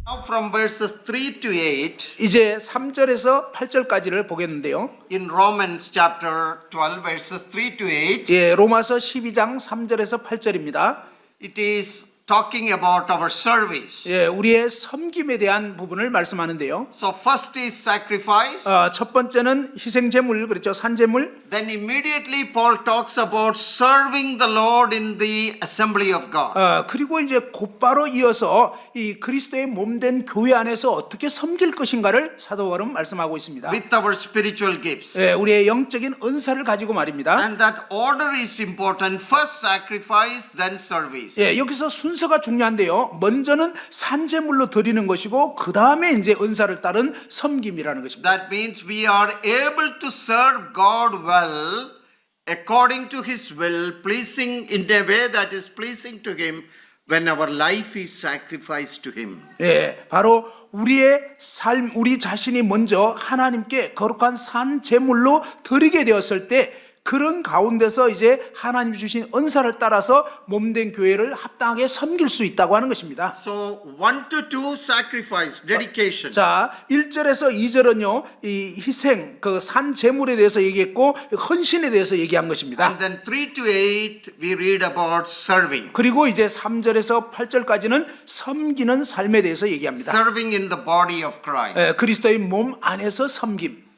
Now from verses 3 to 8 이제 3절에서 8절까지를 보겠는데요. in Romans chapter 12 verses 3 to 8 예, 로마서 12장 3절에서 8절입니다. it is talking about our service. 예, 우리의 섬김에 대한 부분을 말씀하는데요. So first is sacrifice. 첫 번째는 희생 제물, 그렇죠? 산 제물. Then immediately Paul talks about serving the Lord in the assembly of God. 그리고 이제 곧바로 이어서 이 그리스도의 몸된 교회 안에서 어떻게 섬길 것인가를 사도 바울은 말씀하고 있습니다. With our spiritual gifts. 예, 우리의 영적인 은사를 가지고 말입니다. And that order is important. First sacrifice, then service. 예, 여기서 순서가 중요한데요. 먼저는 산제물로 드리는 것이고 그 다음에 이제 은사를 따른 섬김이라는 것입니다. That means we are able to serve God well according to His will, pleasing in a way that is pleasing to Him when our life is sacrificed to Him. 예, 바로 우리의 삶, 우리 자신이 먼저 하나님께 거룩한 산 제물로 드리게 되었을 때 그런 가운데서 이제 하나님 주신 은사를 따라서 몸된 교회를 합당하게 섬길 수 있다고 하는 것입니다. So 1 to 2 sacrifice, dedication. 자, 1절에서 2절은요, 이 희생, 그 산 제물에 대해서 얘기했고 헌신에 대해서 얘기한 것입니다. And then 3 to 8 we read about serving. 그리고 이제 3절에서 8절까지는 섬기는 삶에 대해서 얘기합니다. Serving in the body of Christ. 예, 그리스도의 몸 안에서 섬김.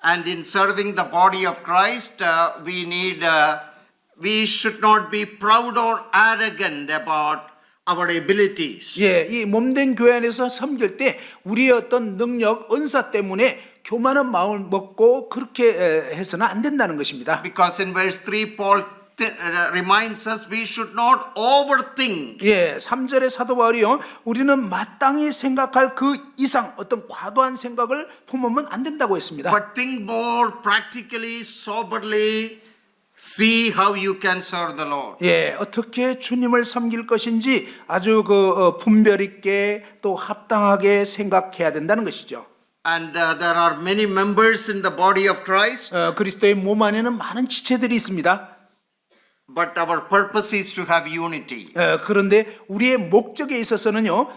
And in serving the body of Christ, we should not be proud or arrogant about our abilities. 예, 이 몸된 교회 안에서 섬길 때 우리의 어떤 능력, 은사 때문에 교만한 마음을 먹고 그렇게 해서는 안 된다는 것입니다. Because in verse 3, Paul reminds us we should not overthink. 예, 3절의 사도 바울이요, 우리는 마땅히 생각할 그 이상 어떤 과도한 생각을 품으면 안 된다고 했습니다. But think more practically, soberly, see how you can serve the Lord. 예, 어떻게 주님을 섬길 것인지 아주 분별 있게 또 합당하게 생각해야 된다는 것이죠. And there are many members in the body of Christ. 그리스도의 몸 안에는 많은 지체들이 있습니다. But our purpose is to have unity. 그런데 우리의 목적에 있어서는요,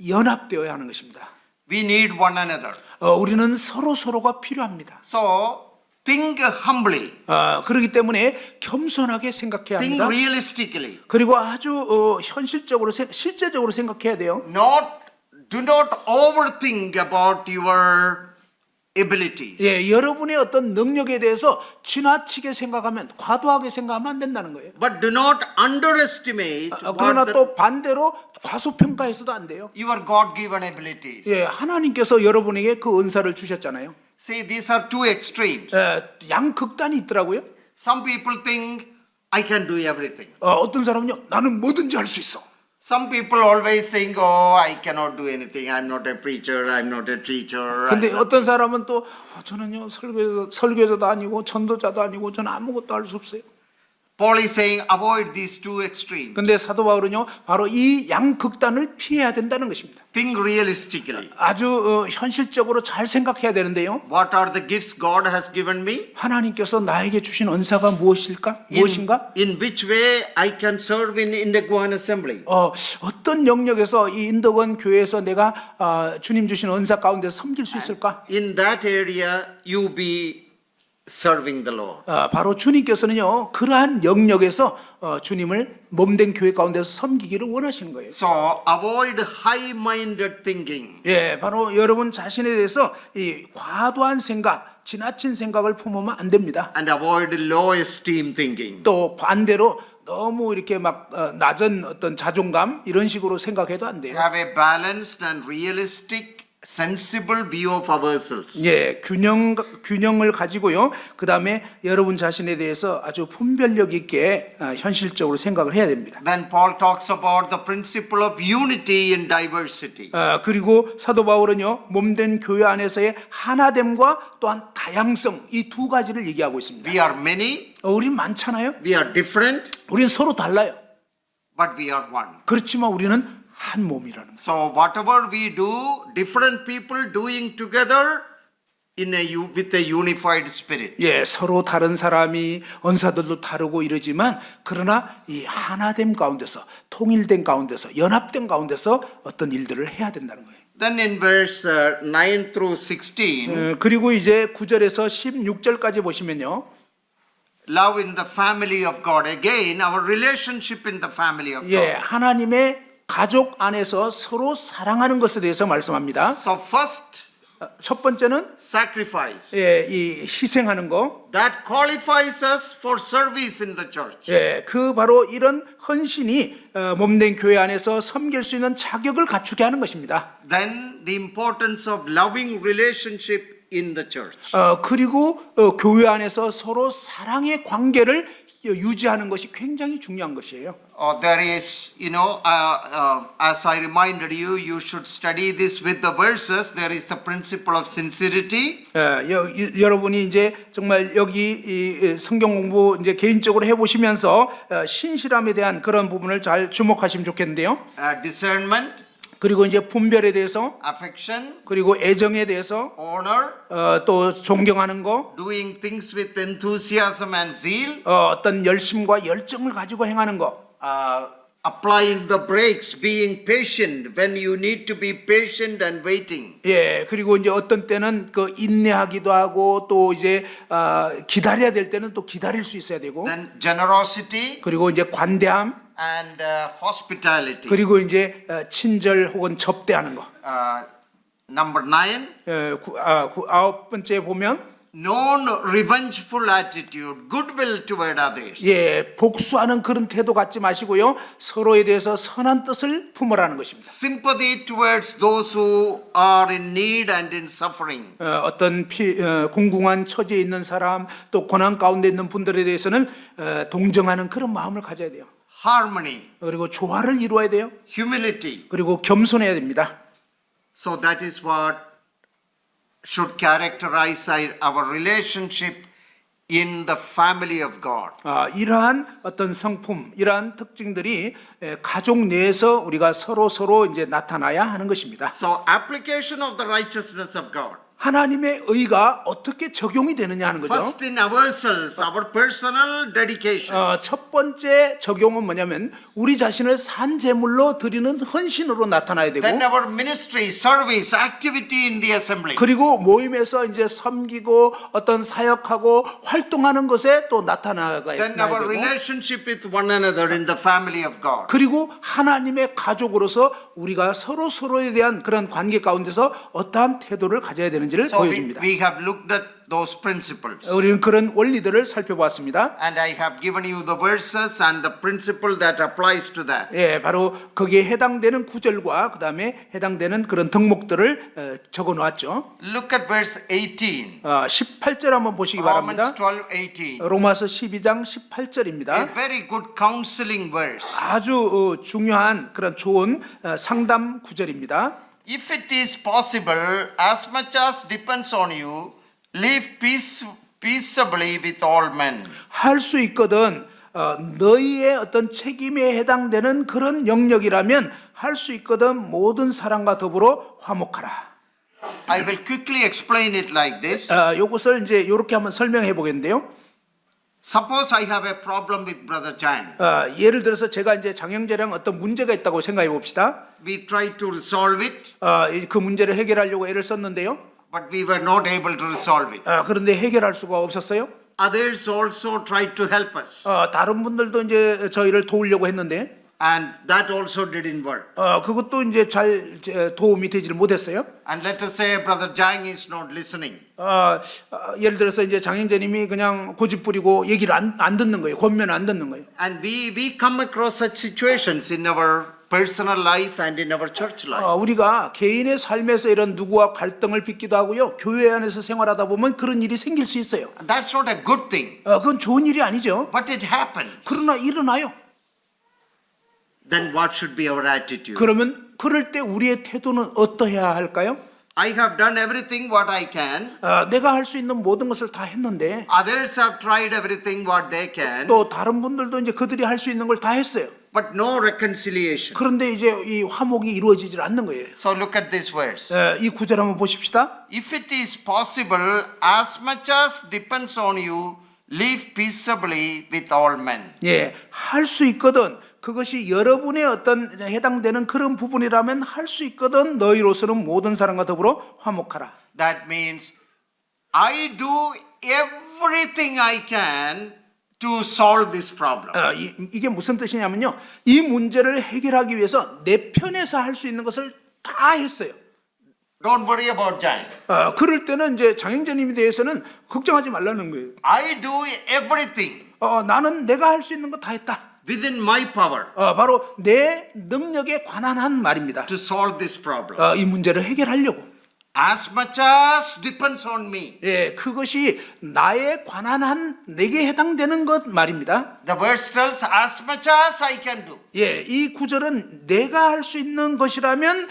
연합되어야 하는 것입니다. We need one another. 우리는 서로가 필요합니다. So think humbly. 그렇기 때문에 겸손하게 생각해야 Think 합니다. realistically. 그리고 아주 현실적으로, 실제적으로 생각해야 돼요. Do not overthink about your abilities. 예, 여러분의 어떤 능력에 대해서 지나치게 생각하면, 과도하게 생각하면 안 된다는 거예요. But do not underestimate 그러나 what 또 반대로 과소평가해서도 안 돼요. your God-given abilities. 예, 하나님께서 여러분에게 그 은사를 주셨잖아요. See, these are two extremes. 양극단이 있더라고요. Some people think I can do everything. 어떤 사람은요, 나는 뭐든지 할 수 있어. Some people always think, oh, I cannot do anything. I'm not a preacher. I'm not a teacher. 근데 어떤 사람은 또 저는요, 설교자도 아니고 전도자도 아니고 저는 아무것도 할 수 없어요. Paul is saying avoid these two extremes. 근데 사도 바울은요, 바로 이 양극단을 피해야 된다는 것입니다. Think realistically. 아주 현실적으로 잘 생각해야 되는데요. What are the gifts God has given me? 하나님께서 나에게 주신 은사가 무엇인가? In which way I can serve in Indaguan Assembly? 어떤 영역에서 이 인덕원 교회에서 내가 주님 주신 은사 가운데 섬길 수 있을까? In that area, you be serving the Lord. 바로 주님께서는요, 그러한 영역에서 주님을 몸된 교회 가운데서 섬기기를 원하시는 거예요. So avoid high-minded thinking. 예, 바로 여러분 자신에 대해서 이 과도한 생각, 지나친 생각을 품으면 안 됩니다. And avoid low esteem thinking. 또 반대로 너무 이렇게 막 낮은 어떤 자존감 이런 식으로 생각해도 안 돼요. Have a balanced and realistic, sensible view of ourselves. 예, 균형을 가지고요. 그 다음에 여러분 자신에 대해서 아주 분별력 있게 현실적으로 생각을 해야 됩니다. Then Paul talks about the principle of unity in diversity. 그리고 사도 바울은요, 몸된 교회 안에서의 하나됨과 또한 다양성, 이 두 가지를 얘기하고 있습니다. We are many, 우린 많잖아요. we are different, 우린 서로 달라요. but we are one. 그렇지만 우리는 한 몸이라는 거예요. So whatever we do, different people doing together, with a unified spirit. 예, 서로 다른 사람이 언사들도 다르고 이러지만 그러나 이 하나됨 가운데서 통일된 가운데서 연합된 가운데서 어떤 일들을 해야 된다는 거예요. Then in verse 9 through 16, 그리고 이제 9절에서 16절까지 보시면요. love in the family of God. Again, our relationship in the family of 예, God. 하나님의 가족 안에서 서로 사랑하는 것에 대해서 말씀합니다. So first, 첫 번째는 sacrifice. 예, 이 희생하는 거. That qualifies us for service in the church. 예, 그 바로 이런 헌신이 몸된 교회 안에서 섬길 수 있는 자격을 갖추게 하는 것입니다. Then the importance of loving relationship in the church. 그리고 교회 안에서 서로 사랑의 관계를 유지하는 것이 굉장히 중요한 것이에요. There is, as I reminded you, you should study this with the verses. There is the principle of sincerity. 여러분이 이제 정말 여기 이 성경 공부 이제 개인적으로 해보시면서 신실함에 대한 그런 부분을 잘 주목하시면 좋겠는데요. Discernment, 그리고 이제 분별에 대해서, affection, 그리고 애정에 대해서, honor, 또 존경하는 거, doing things with enthusiasm and zeal, 어떤 열심과 열정을 가지고 행하는 거, applying the brakes, being patient when you need to be patient and waiting. 예, 그리고 이제 어떤 때는 그 인내하기도 하고 또 이제 기다려야 될 때는 또 기다릴 수 있어야 되고, Then generosity 그리고 이제 관대함, and hospitality. 그리고 이제 친절 혹은 접대하는 거. Number 9, 아홉 번째 보면 non-revengeful attitude, goodwill toward others. 예, 복수하는 그런 태도 갖지 마시고요. 서로에 대해서 선한 뜻을 품으라는 것입니다. Sympathy towards those who are in need and in suffering. 어떤 공공한 처지에 있는 사람 또 고난 가운데 있는 분들에 대해서는 동정하는 그런 마음을 가져야 돼요. Harmony, 그리고 조화를 이루어야 돼요. humility. 그리고 겸손해야 됩니다. So that is what should characterize our relationship in the family of God. 이러한 어떤 성품, 이러한 특징들이 가족 내에서 우리가 서로 이제 나타나야 하는 것입니다. So application of the righteousness of God. 하나님의 의가 어떻게 적용이 되느냐 하는 거죠. First in ourselves, our personal dedication. 첫 번째 적용은 뭐냐면 우리 자신을 산 제물로 드리는 헌신으로 나타나야 되고, Then our ministry, service, activity in the assembly. 그리고 모임에서 이제 섬기고 어떤 사역하고 활동하는 것에 또 나타나야 Then our 되고, relationship with one another in the family of God. 그리고 하나님의 가족으로서 우리가 서로에 대한 그런 관계 가운데서 어떠한 태도를 가져야 되는지를 So 보여줍니다. we have looked at those principles. 우리는 그런 원리들을 살펴보았습니다. And I have given you the verses and the principle that applies to that. 예, 바로 거기에 해당되는 구절과 그 다음에 해당되는 그런 덕목들을 적어 놓았죠. Look at verse 18. 18절 한번 보시기 Romans 바랍니다. 12:18. 로마서 12장 A 18절입니다. very good counseling verse. 아주 중요한 그런 좋은 상담 구절입니다. If it is possible, as much as depends on you, live peaceably with all men. 할 수 있거든 너희의 어떤 책임에 해당되는 그런 영역이라면 할 수 있거든 모든 사람과 더불어 화목하라. I will quickly explain it like this. 요것을 이제 이렇게 한번 설명해 보겠는데요. Suppose I have a problem with Brother Jan. 예를 들어서 제가 이제 장영재랑 어떤 문제가 있다고 생각해 봅시다. We tried to resolve it, 그 문제를 해결하려고 애를 썼는데요. but we were not able to resolve it. 그런데 해결할 수가 없었어요. Others also tried to help us, 다른 분들도 이제 저희를 도우려고 했는데 and that also didn't work. 그것도 이제 잘 도움이 되지를 못했어요. And let us say Brother Jang is not listening. 예를 들어서 이제 장영재님이 그냥 고집 부리고 얘기를 안 듣는 거예요. 권면을 안 듣는 거예요. And we come across such situations in our personal life and in our church life. 우리가 개인의 삶에서 이런 누구와 갈등을 빚기도 하고요. 교회 안에서 생활하다 보면 그런 일이 생길 수 있어요. That's not a good thing, 그건 좋은 일이 아니죠. but it happens. 그러나 일어나요. Then what should be our attitude? 그러면 그럴 때 우리의 태도는 어떠해야 할까요? I have done everything what I can. 내가 할 수 있는 모든 것을 다 했는데 Others have tried everything what they can. 또 다른 분들도 이제 그들이 할 수 있는 걸 다 했어요. but no reconciliation. 그런데 이제 이 화목이 이루어지질 않는 거예요. So look at this verse. 이 구절 한번 보십시다. If it is possible, as much as depends on you, live peaceably with all men. 예, 할 수 있거든. 그것이 여러분의 어떤 해당되는 그런 부분이라면 할 수 있거든. 너희로서는 모든 사람과 더불어 화목하라. That means I do everything I can to solve this problem. 이게 무슨 뜻이냐면요. 이 문제를 해결하기 위해서 내 편에서 할 수 있는 것을 다 했어요. Don't worry about Jan. 그럴 때는 이제 장영재님에 대해서는 걱정하지 말라는 거예요. I do everything 나는 내가 할 수 있는 거 다 했다. within my power 바로 내 능력에 관한 한 말입니다. to solve this problem. 이 문제를 해결하려고. As much as depends on me. 예, 그것이 나에 관한 한 내게 해당되는 것 말입니다. The verse tells as much as I can do. 예, 이 구절은 내가 할 수 있는 것이라면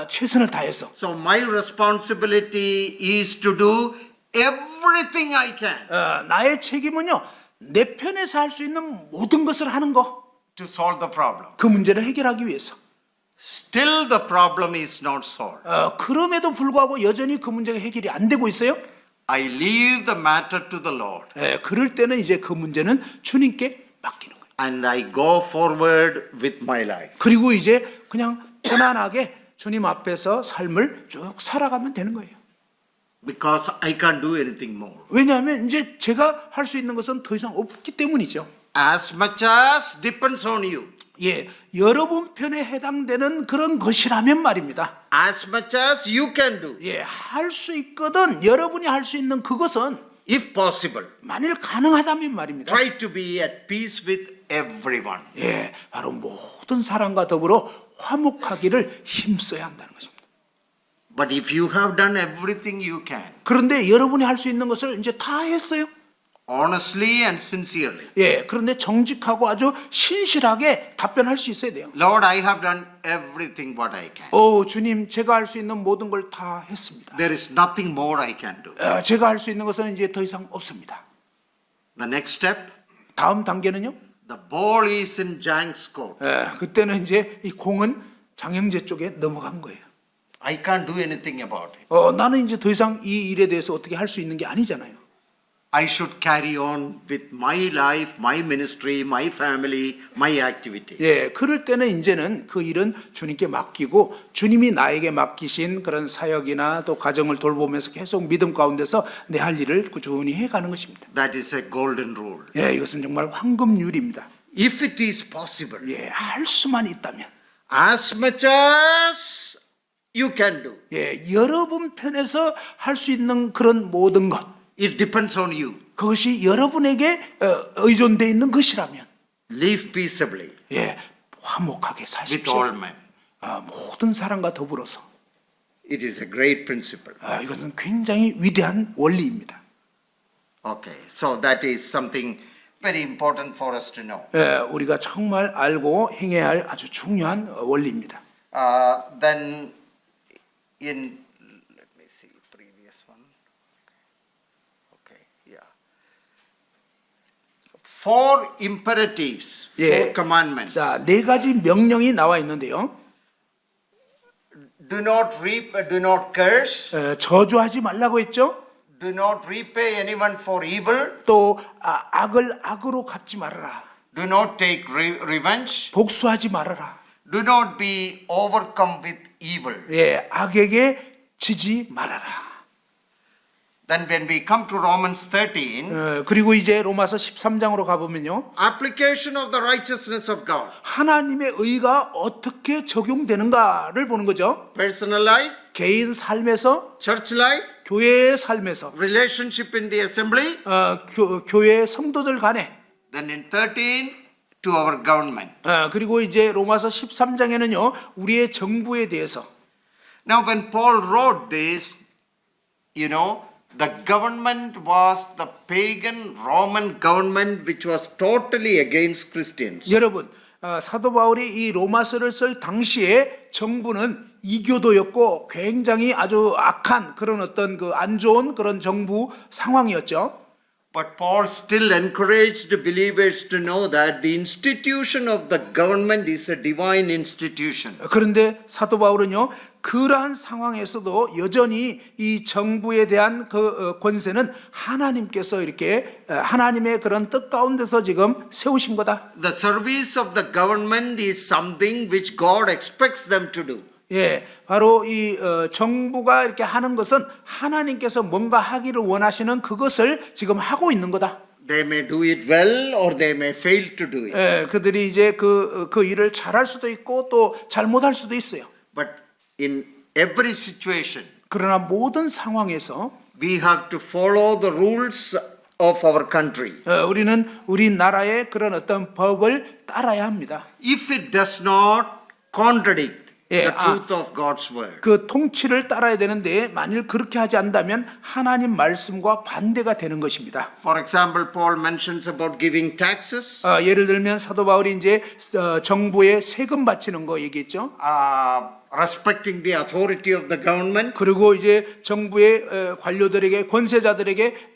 최선을 다해서. So my responsibility is to do everything I can 나의 책임은요, 내 편에서 할 수 있는 모든 것을 하는 거. to solve the problem. 그 문제를 해결하기 위해서. Still the problem is not solved. 그럼에도 불구하고 여전히 그 문제가 해결이 안 되고 있어요. I leave the matter to the Lord 그럴 때는 이제 그 문제는 주님께 맡기는 거예요. and I go forward with my life. 그리고 이제 그냥 편안하게 주님 앞에서 삶을 쭉 살아가면 되는 거예요. Because I can't do anything more. 왜냐하면 이제 제가 할 수 있는 것은 더 이상 없기 때문이죠. As much as depends on you. 예, 여러분 편에 해당되는 그런 것이라면 말입니다. As much as you can do. 예, 할 수 있거든 여러분이 할 수 있는 그것은 If possible. 만일 가능하다면 말입니다. Try to be at peace with everyone. 예, 바로 모든 사람과 더불어 화목하기를 힘써야 한다는 것입니다. But if you have done everything you can, 그런데 여러분이 할 수 있는 것을 이제 다 했어요. honestly and sincerely, 예, 그런데 정직하고 아주 신실하게 답변할 수 있어야 돼요. Lord, I have done everything what I can. 주님, 제가 할 수 있는 모든 걸 다 했습니다. There is nothing more I can do. 제가 할 수 있는 것은 이제 더 이상 없습니다. The next step, 다음 단계는요? the ball is in Jang's court. 그때는 이제 이 공은 장영재 쪽에 넘어간 거예요. I can't do anything about it. 나는 이제 더 이상 이 일에 대해서 어떻게 할 수 있는 게 아니잖아요. I should carry on with my life, my ministry, my family, my activity. 예, 그럴 때는 이제는 그 일은 주님께 맡기고 주님이 나에게 맡기신 그런 사역이나 또 가정을 돌보면서 계속 믿음 가운데서 내 할 일을 꾸준히 해가는 것입니다. That is a golden rule. 예, 이것은 정말 황금률입니다. If it is possible, 예, 할 수만 있다면, as much as you can do, 예, 여러분 편에서 할 수 있는 그런 모든 것, it depends on you. 그것이 여러분에게 의존되어 있는 것이라면, Live peaceably 예, 화목하게 with 사십시오. all men. 모든 사람과 더불어서. It is a great principle. 이것은 굉장히 위대한 원리입니다. Okay, so that is something very important for us to know. 우리가 정말 알고 행해야 할 아주 중요한 원리입니다. Then in, let me see, previous one. Okay, yeah. Four imperatives, four commandments. 자, 네 가지 명령이 나와 있는데요. Do not reap, do not curse. 저주하지 말라고 했죠. Do not repay anyone for evil. 또 악을 악으로 갚지 말아라. Do not take revenge. 복수하지 말아라. Do not be overcome with evil. 예, 악에게 지지 말아라. Then when we come to Romans 13, 그리고 이제 로마서 13장으로 가보면요. application of the righteousness of God. 하나님의 의가 어떻게 적용되는가를 보는 거죠. Personal life, 개인 삶에서, church life, 교회의 삶에서, relationship in the assembly. 교회 성도들 간에, Then in 13, to our government. 그리고 이제 로마서 13장에는요. 우리의 정부에 대해서. Now when Paul wrote this, you know, the government was the pagan Roman government which was totally against Christians. 여러분, 사도 바울이 이 로마서를 쓸 당시에 정부는 이교도였고 굉장히 아주 악한 그런 어떤 그 안 좋은 그런 정부 상황이었죠. But Paul still encouraged believers to know that the institution of the government is a divine institution. 그런데 사도 바울은요, 그러한 상황에서도 여전히 이 정부에 대한 그 권세는 하나님께서 이렇게 하나님의 그런 뜻 가운데서 지금 세우신 거다. The service of the government is something which God expects them to do. 예, 바로 이 정부가 이렇게 하는 것은 하나님께서 뭔가 하기를 원하시는 그것을 지금 하고 있는 거다. They may do it well or they may fail to do it. 예, 그들이 이제 그 일을 잘할 수도 있고 또 잘못할 수도 있어요. But in every situation, 그러나 모든 상황에서 we have to follow the rules of our country. 우리는 우리나라의 그런 어떤 법을 따라야 합니다. If it does not contradict 예, the truth of God's word. 그 통치를 따라야 되는데 만일 그렇게 하지 않다면 하나님 말씀과 반대가 되는 것입니다. For example, Paul mentions about giving taxes, 예를 들면 사도 바울이 이제 정부에 세금 바치는 거 얘기했죠. respecting the authority of the government. 그리고 이제 정부의 관료들에게 권세자들에게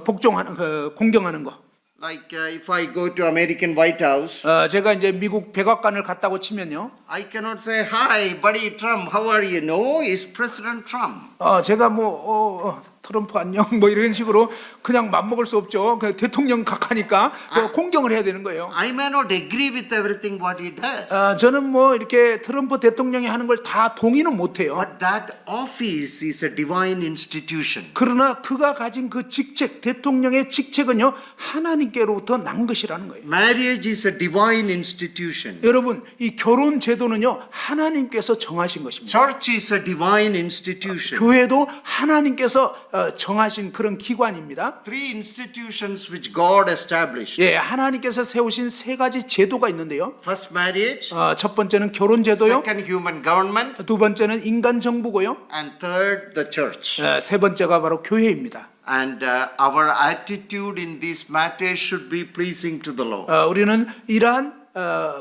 복종하는 공경하는 거. Like if I go to American White House, 제가 이제 미국 백악관을 갔다고 치면요. I cannot say, hi, buddy Trump, how are you? No, it's President Trump. 제가 트럼프 안녕 뭐 이런 식으로 그냥 맘먹을 수 없죠. 그 대통령 각하니까 공경을 해야 되는 거예요. I may not agree with everything what he does. 저는 뭐 이렇게 트럼프 대통령이 하는 걸 다 동의는 못해요. But that office is a divine institution. 그러나 그가 가진 그 직책, 대통령의 직책은요 하나님께로부터 난 것이라는 거예요. Marriage is a divine institution. 여러분, 이 결혼 제도는요 하나님께서 정하신 것입니다. Church is a divine institution. 교회도 하나님께서 정하신 그런 기관입니다. Three institutions which God established. 예, 하나님께서 세우신 세 가지 제도가 있는데요. First, marriage. 첫 번째는 결혼 제도요. Second, human government. 두 번째는 인간 정부고요. And third, the church. 세 번째가 바로 교회입니다. And our attitude in these matters should be pleasing to the Lord. 우리는 이러한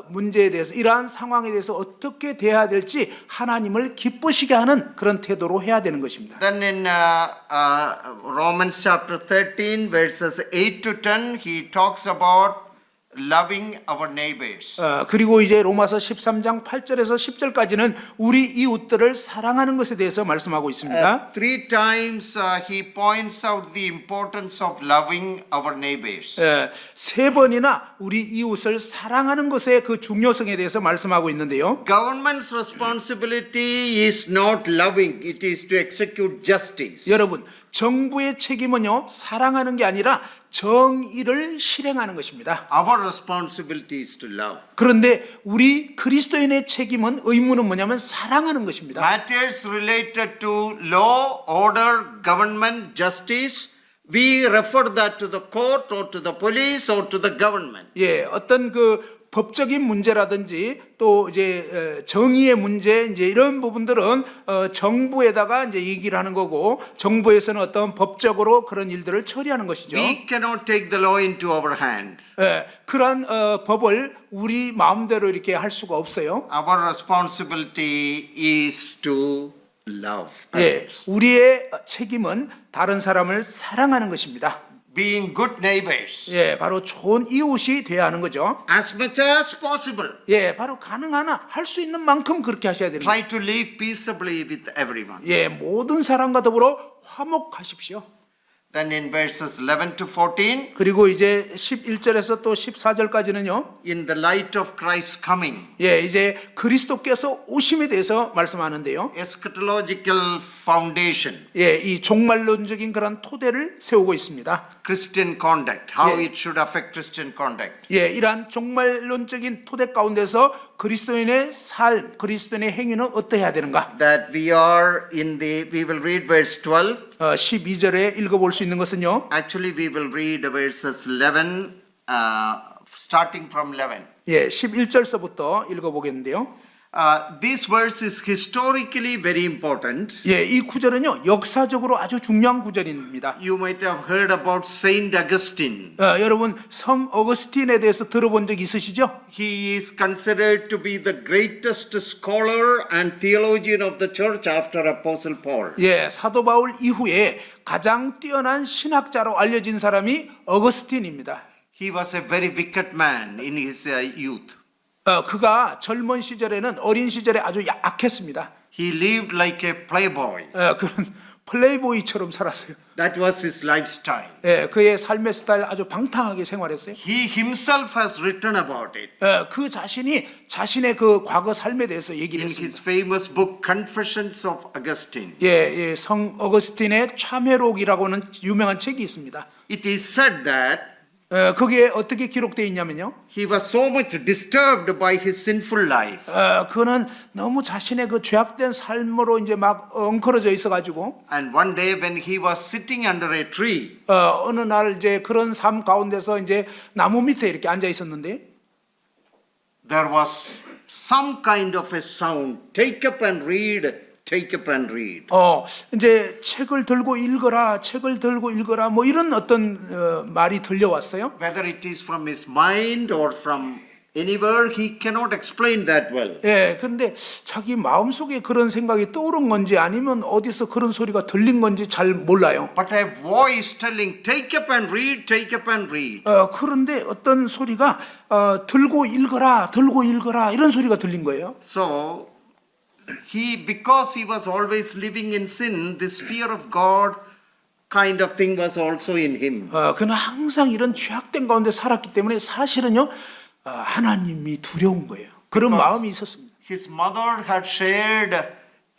문제에 대해서 이러한 상황에 대해서 어떻게 대해야 될지 하나님을 기쁘시게 하는 그런 태도로 해야 되는 것입니다. Then in Romans chapter 13 verses 8 to 10 he talks about loving our neighbors. 그리고 이제 로마서 13장 8절에서 10절까지는 우리 이웃들을 사랑하는 것에 대해서 말씀하고 있습니다. Three times he points out the importance of loving our neighbors. 세 번이나 우리 이웃을 사랑하는 것의 그 중요성에 대해서 말씀하고 있는데요. Government's responsibility is not loving, it is to execute justice. 여러분, 정부의 책임은요 사랑하는 게 아니라 정의를 실행하는 것입니다. Our responsibility is to love. 그런데 우리 그리스도인의 책임은 의무는 뭐냐면 사랑하는 것입니다. Matters related to law, order, government, justice, we refer that to the court or to the police or to the government. 예, 어떤 그 법적인 문제라든지 또 이제 정의의 문제 이제 이런 부분들은 정부에다가 이제 얘기를 하는 거고 정부에서는 어떤 법적으로 그런 일들을 처리하는 것이죠. We cannot take the law into our hand. 예, 그러한 법을 우리 마음대로 이렇게 할 수가 없어요. Our responsibility is to love. 예, 우리의 책임은 다른 사람을 사랑하는 것입니다. Being good neighbors. 예, 바로 좋은 이웃이 돼야 하는 거죠. As much as possible. 예, 바로 가능하나 할 수 있는 만큼 그렇게 하셔야 됩니다. Try to live peaceably with everyone. 예, 모든 사람과 더불어 화목하십시오. Then in verses 11 to 14, 그리고 이제 11절에서 또 14절까지는요. in the light of Christ's coming, 예, 이제 그리스도께서 오심에 대해서 말씀하는데요. eschatological foundation, 예, 이 종말론적인 그런 토대를 세우고 있습니다. Christian conduct, how 예. it should affect Christian conduct. 예, 이러한 종말론적인 토대 가운데서 그리스도인의 삶, 그리스도인의 행위는 어떠해야 되는가? That we will read verse 12. 12절에 읽어볼 수 있는 것은요. Actually, we will read verses 11, starting from 11. 예, 11절서부터 읽어보겠는데요. This verse is historically very important. 예, 이 구절은요 역사적으로 아주 중요한 구절입니다. You might have heard about Saint Augustine. 여러분 성 어거스틴에 대해서 들어본 적 있으시죠? He is considered to be the greatest scholar and theologian of the church after Apostle Paul. 예, 사도 바울 이후에 가장 뛰어난 신학자로 알려진 사람이 어거스틴입니다. He was a very wicked man in his youth. 그가 젊은 시절에는 어린 시절에 아주 악했습니다. He lived like a playboy. 그런 플레이보이처럼 살았어요. That was his lifestyle. 예, 그의 삶의 스타일 아주 방탕하게 생활했어요. He himself has written about it 그 자신이 자신의 그 과거 삶에 대해서 얘기를 in 했습니다. his famous book Confessions of Augustine. 예, 성 어거스틴의 참회록이라고는 유명한 책이 있습니다. It is said that 거기에 어떻게 기록되어 있냐면요. he was so much disturbed by his sinful life 그는 너무 자신의 그 죄악된 삶으로 이제 막 엉클어져 있어가지고 and one day when he was sitting under a tree, 어느 날 이제 그런 삶 가운데서 이제 나무 밑에 이렇게 앉아 있었는데 there was some kind of a sound, take up and read, take up and read. 이제 책을 들고 읽어라, 책을 들고 읽어라, 뭐 이런 어떤 말이 들려왔어요. Whether it is from his mind or from anywhere, he cannot explain that well. 예, 그런데 자기 마음속에 그런 생각이 떠오른 건지 아니면 어디서 그런 소리가 들린 건지 잘 몰라요. But a voice telling, take up and read, take up and read. 그런데 어떤 소리가 들고 읽어라, 들고 읽어라 이런 소리가 들린 거예요. So, because he was always living in sin, this fear of God kind of thing was also in him. 그는 항상 이런 죄악된 가운데 살았기 때문에 사실은요 하나님이 두려운 거예요. 그런 마음이 있었습니다. His mother had shared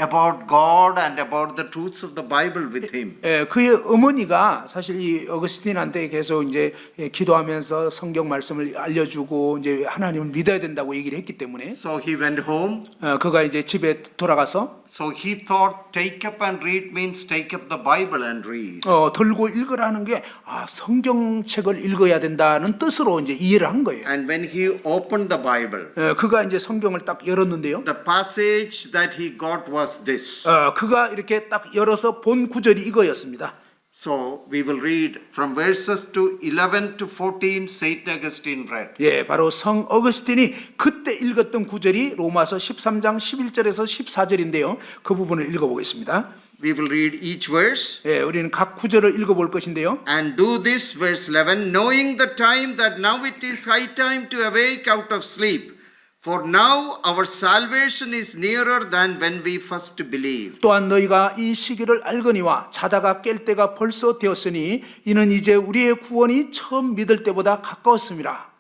about God and about the truths of the Bible with him. 그의 어머니가 사실 이 어거스틴한테 계속 이제 기도하면서 성경 말씀을 알려주고 이제 하나님을 믿어야 된다고 얘기를 했기 때문에 So he went home. 그가 이제 집에 돌아가서 So he thought take up and read means take up the Bible and read. 들고 읽으라는 게 성경책을 읽어야 된다는 뜻으로 이제 이해를 한 거예요. And when he opened the Bible, 그가 이제 성경을 딱 열었는데요. the passage that he got was this. 그가 이렇게 딱 열어서 본 구절이 이거였습니다. So we will read from verses to 11 to 14, Saint Augustine read. 예, 바로 성 어거스틴이 그때 읽었던 구절이 로마서 13장 11절에서 14절인데요. 그 부분을 읽어보겠습니다. We will read each verse. 예, 우리는 각 구절을 읽어볼 것인데요. And do this, verse 11, knowing the time that now it is high time to awake out of sleep. For now our salvation is nearer than when we first believed. 또한 너희가 이 시기를 알거니와 자다가 깰 때가 벌써 되었으니 이는 이제 우리의 구원이 처음 믿을 때보다 가까웠음이라.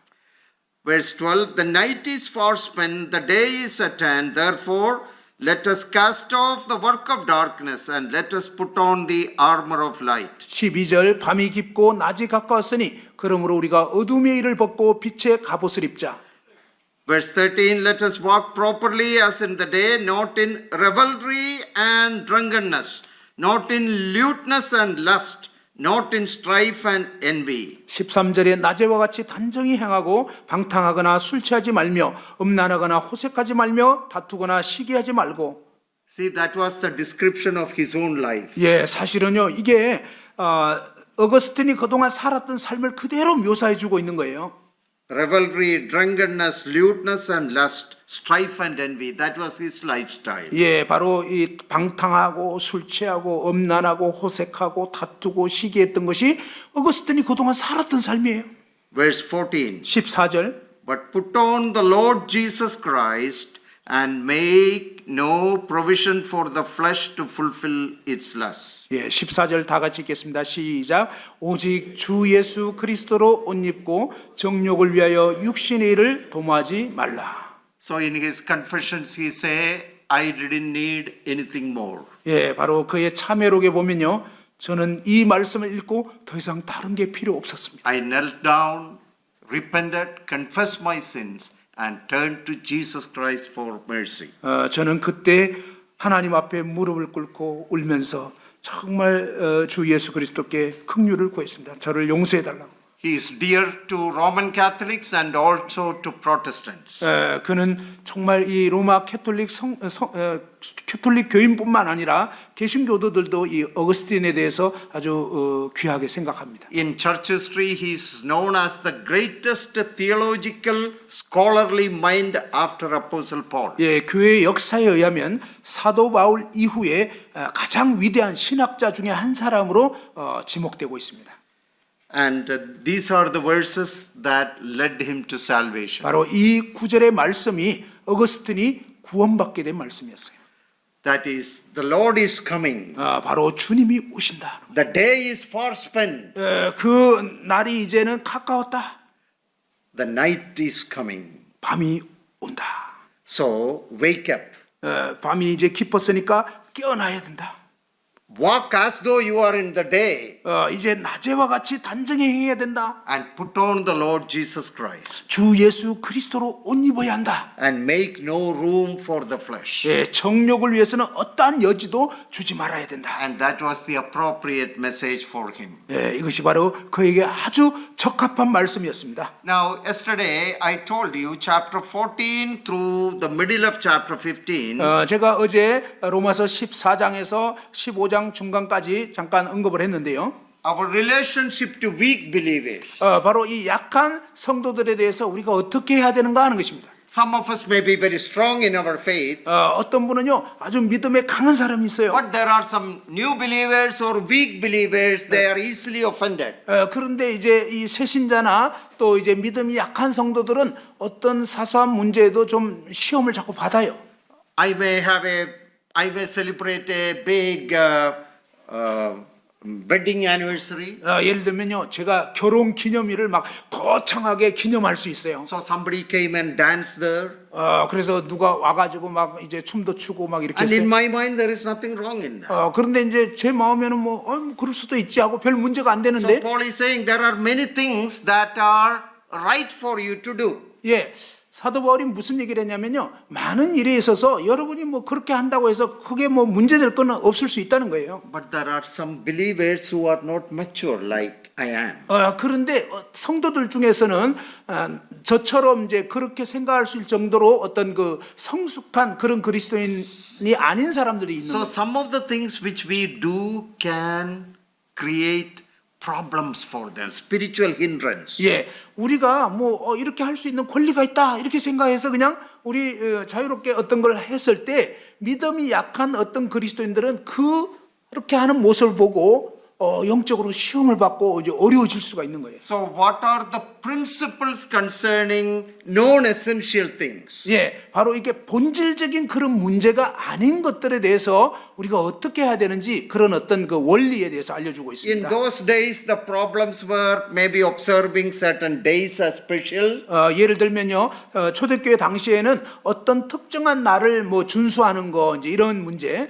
Verse 12, the night is far spent, the day is at hand. Therefore, let us cast off the work of darkness and let us put on the armor of light. 12절 밤이 깊고 낮이 가까웠으니 그러므로 우리가 어둠의 일을 벗고 빛의 갑옷을 입자. Verse 13, let us walk properly as in the day, not in revelry and drunkenness, not in lewdness and lust, not in strife and envy. 13절에 낮에와 같이 단정히 행하고 방탕하거나 술 취하지 말며 음란하거나 호색하지 말며 다투거나 시기하지 말고. See, that was the description of his own life. 예, 사실은요 이게 어거스틴이 그동안 살았던 삶을 그대로 묘사해 주고 있는 거예요. Revelry, drunkenness, lewdness and lust, strife and envy, that was his lifestyle. 예, 바로 이 방탕하고 술 취하고 음란하고 호색하고 다투고 시기했던 것이 어거스틴이 그동안 살았던 삶이에요. Verse 14, 14절 but put on the Lord Jesus Christ and make no provision for the flesh to fulfill its lusts. 예, 14절 다 같이 읽겠습니다. 시작. 오직 주 예수 그리스도로 옷 입고 정욕을 위하여 육신의 일을 도모하지 말라. So in his confessions he say, I didn't need anything more. 예, 바로 그의 참회록에 보면요. 저는 이 말씀을 읽고 더 이상 다른 게 필요 없었습니다. I knelt down, repented, confessed my sins and turned to Jesus Christ for mercy. 저는 그때 하나님 앞에 무릎을 꿇고 울면서 정말 주 예수 그리스도께 긍휼을 구했습니다. 저를 용서해 달라고. He is dear to Roman Catholics and also to Protestants. 그는 정말 이 로마 캐톨릭 교인뿐만 아니라 개신교도들도 이 어거스틴에 대해서 아주 귀하게 생각합니다. In church history, he is known as the greatest theological scholarly mind after Apostle Paul. 예, 교회 역사에 의하면 사도 바울 이후에 가장 위대한 신학자 중에 한 사람으로 지목되고 있습니다. And these are the verses that led him to salvation. 바로 이 구절의 말씀이 어거스틴이 구원받게 된 말씀이었어요. That is, the Lord is coming. 바로 주님이 오신다. The day is far spent. 그 날이 이제는 가까웠다. The night is coming. 밤이 온다. So wake up. 밤이 이제 깊었으니까 깨어나야 된다. Walk as though you are in the day. 이제 낮에와 같이 단정히 행해야 된다. And put on the Lord Jesus Christ. 주 예수 그리스도로 옷 입어야 한다. And make no room for the flesh. 예, 정욕을 위해서는 어떠한 여지도 주지 말아야 된다. And that was the appropriate message for him. 예, 이것이 바로 그에게 아주 적합한 말씀이었습니다. Now, yesterday I told you chapter 14 through the middle of chapter 15. 제가 어제 로마서 14장에서 15장 중간까지 잠깐 언급을 했는데요. Our relationship to weak believers. 바로 이 약한 성도들에 대해서 우리가 어떻게 해야 되는가 하는 것입니다. Some of us may be very strong in our faith. 어떤 분은요 아주 믿음에 강한 사람이 있어요. But there are some new believers or weak believers, they are easily offended. 그런데 이제 이 새신자나 또 이제 믿음이 약한 성도들은 어떤 사소한 문제에도 좀 시험을 자꾸 받아요. I may celebrate a big wedding anniversary. 예를 들면요, 제가 결혼 기념일을 막 거창하게 기념할 수 있어요. So somebody came and danced there. 그래서 누가 와가지고 막 이제 춤도 추고 막 이렇게 And in 했어요. my mind, there is nothing wrong in that. 그런데 이제 제 마음에는 뭐 그럴 수도 있지 하고 별 문제가 안 So 되는데, Paul is saying there are many things that are right for you to do. 예. 사도 바울이 무슨 얘기를 했냐면요, 많은 일에 있어서 여러분이 뭐 그렇게 한다고 해서 크게 뭐 문제될 건 없을 수 있다는 거예요. But there are some believers who are not mature like I am. 그런데 성도들 중에서는 저처럼 이제 그렇게 생각할 수 있을 정도로 어떤 그 성숙한 그런 그리스도인이 아닌 사람들이 있는 So 거예요. some of the things which we do can create problems for them, spiritual hindrance. 예, 우리가 뭐 이렇게 할 수 있는 권리가 있다 이렇게 생각해서 그냥 우리 자유롭게 어떤 걸 했을 때 믿음이 약한 어떤 그리스도인들은 그렇게 하는 모습을 보고 영적으로 시험을 받고 이제 어려워질 수가 있는 거예요. So what are the principles concerning non-essential things? 예, 바로 이게 본질적인 그런 문제가 아닌 것들에 대해서 우리가 어떻게 해야 되는지 그런 어떤 그 원리에 대해서 알려주고 In 있습니다. those days, the problems were maybe observing certain days as special. 예를 들면요, 초대교회 당시에는 어떤 특정한 날을 뭐 준수하는 거 이제 이런 문제.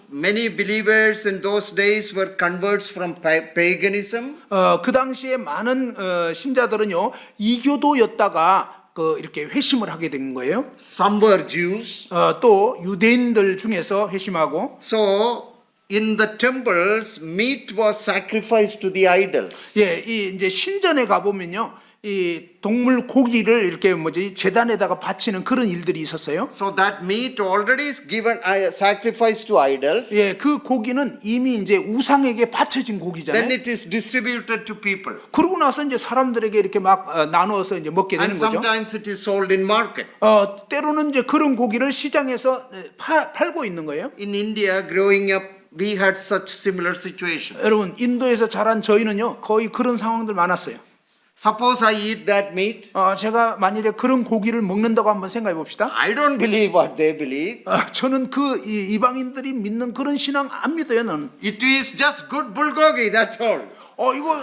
Many believers in those days were converts from paganism. 그 당시에 많은 신자들은요 이교도였다가 이렇게 회심을 하게 된 거예요. Some were Jews. 또 유대인들 중에서 회심하고. So in the temples, meat was sacrificed to the idols. 예, 이 이제 신전에 가 보면요, 이 동물 고기를 이렇게 제단에다가 바치는 그런 일들이 있었어요. So that meat already is given sacrificed to idols. 예, 그 고기는 이미 이제 우상에게 바쳐진 Then 고기잖아요. it is distributed to people. 그러고 나서 이제 사람들에게 이렇게 막 나누어서 이제 먹게 되는 And 거죠. sometimes it is sold in market. 때로는 이제 그런 고기를 시장에서 팔고 있는 거예요. In India, growing up, we had such similar situation. 여러분, 인도에서 자란 저희는요 거의 그런 상황들 많았어요. Suppose I eat that meat. 제가 만일에 그런 고기를 먹는다고 한번 생각해 봅시다. I don't believe what they believe. 저는 그 이방인들이 믿는 그런 신앙 안 믿어요. 나는. It is just good bulgogi, that's all. 이거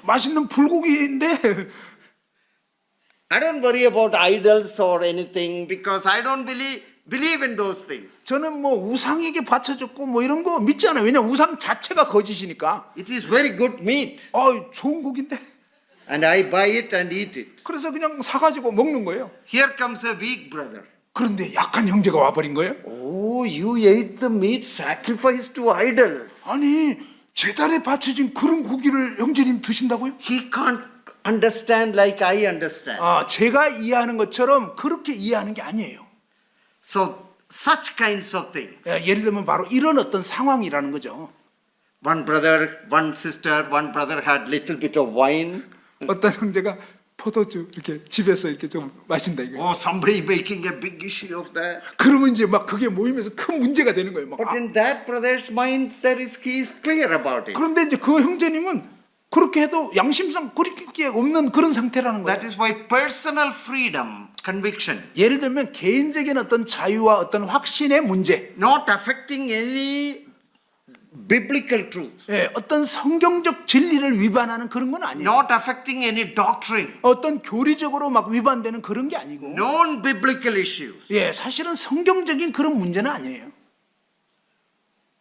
맛있는 불고기인데 I don't worry about idols or anything because I don't believe in those things. 저는 뭐 우상에게 바쳐졌고 뭐 이런 거 믿지 않아요. 왜냐면 우상 자체가 거짓이니까. It is very good meat. 좋은 고기인데. And I buy it and eat it. 그래서 그냥 사가지고 먹는 거예요. Here comes a weak brother. 그런데 약한 형제가 와버린 거예요. Oh, you ate the meat sacrificed to idols. 아니, 제단에 바쳐진 그런 고기를 형제님 드신다고요? He can't understand like I understand. 제가 이해하는 것처럼 그렇게 이해하는 게 아니에요. So such kinds of things. 예를 들면 바로 이런 어떤 상황이라는 거죠. One brother, one sister, one brother had little bit of wine. 어떤 형제가 포도주 이렇게 집에서 이렇게 좀 마신다 이거. Oh, somebody making a big issue of that. 그러면 이제 막 그게 모이면서 큰 문제가 되는 거예요. 막, But in that brother's mind, he is clear about it. 그런데 이제 그 형제님은 그렇게 해도 양심상 그렇게 없는 그런 상태라는 거예요. That is why personal freedom, conviction, 예를 들면 개인적인 어떤 자유와 어떤 확신의 문제, not affecting any biblical truth, 어떤 성경적 진리를 위반하는 그런 건 아니에요. not affecting any doctrine, 어떤 교리적으로 막 위반되는 그런 게 아니고, non-biblical issues. 사실은 성경적인 그런 문제는 아니에요.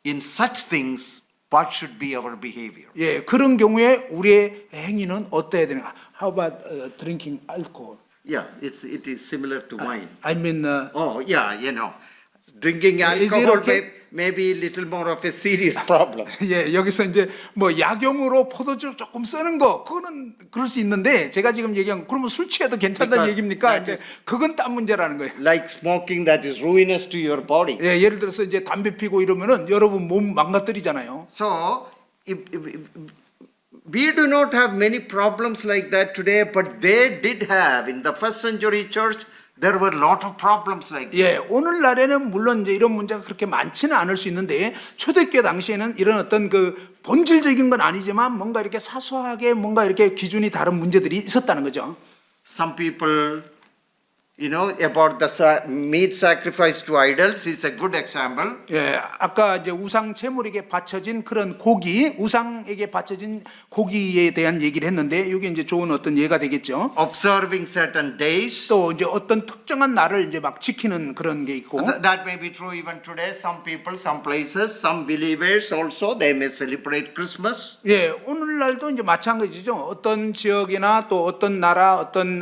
In such things, what should be our behavior? 그런 경우에 우리의 행위는 어때야 되는가? How about drinking alcohol? Yeah, it is similar to wine. I mean, Oh, yeah, drinking Is it alcohol okay? may be a little more of a serious problem. 여기서 이제 뭐 약용으로 포도주 조금 쓰는 거 그거는 그럴 수 있는데 제가 지금 얘기한 그러면 술 취해도 괜찮다는 Because 얘기입니까? that 이제 그건 딴 문제라는 거예요. Like smoking that is ruinous to your body. 예를 들어서 이제 담배 피고 이러면은 여러분 몸 망가뜨리잖아요. So, we do not have many problems like that today, but they did have in the first century church. There were a lot of problems like that. 오늘날에는 물론 이제 이런 문제가 그렇게 많지는 않을 수 있는데 초대교회 당시에는 이런 어떤 그 본질적인 건 아니지만 뭔가 이렇게 사소하게 뭔가 이렇게 기준이 다른 문제들이 있었다는 거죠. Some people, about the meat sacrifice to idols is a good example. 아까 이제 우상 제물에게 바쳐진 그런 고기, 우상에게 바쳐진 고기에 대한 얘기를 했는데 이게 이제 좋은 어떤 예가 되겠죠. Observing certain days. 또 이제 어떤 특정한 날을 이제 막 지키는 그런 게 있고. That may be true even today. Some people, some places, some believers also they may celebrate Christmas. 오늘날도 이제 마찬가지죠. 어떤 지역이나 또 어떤 나라, 어떤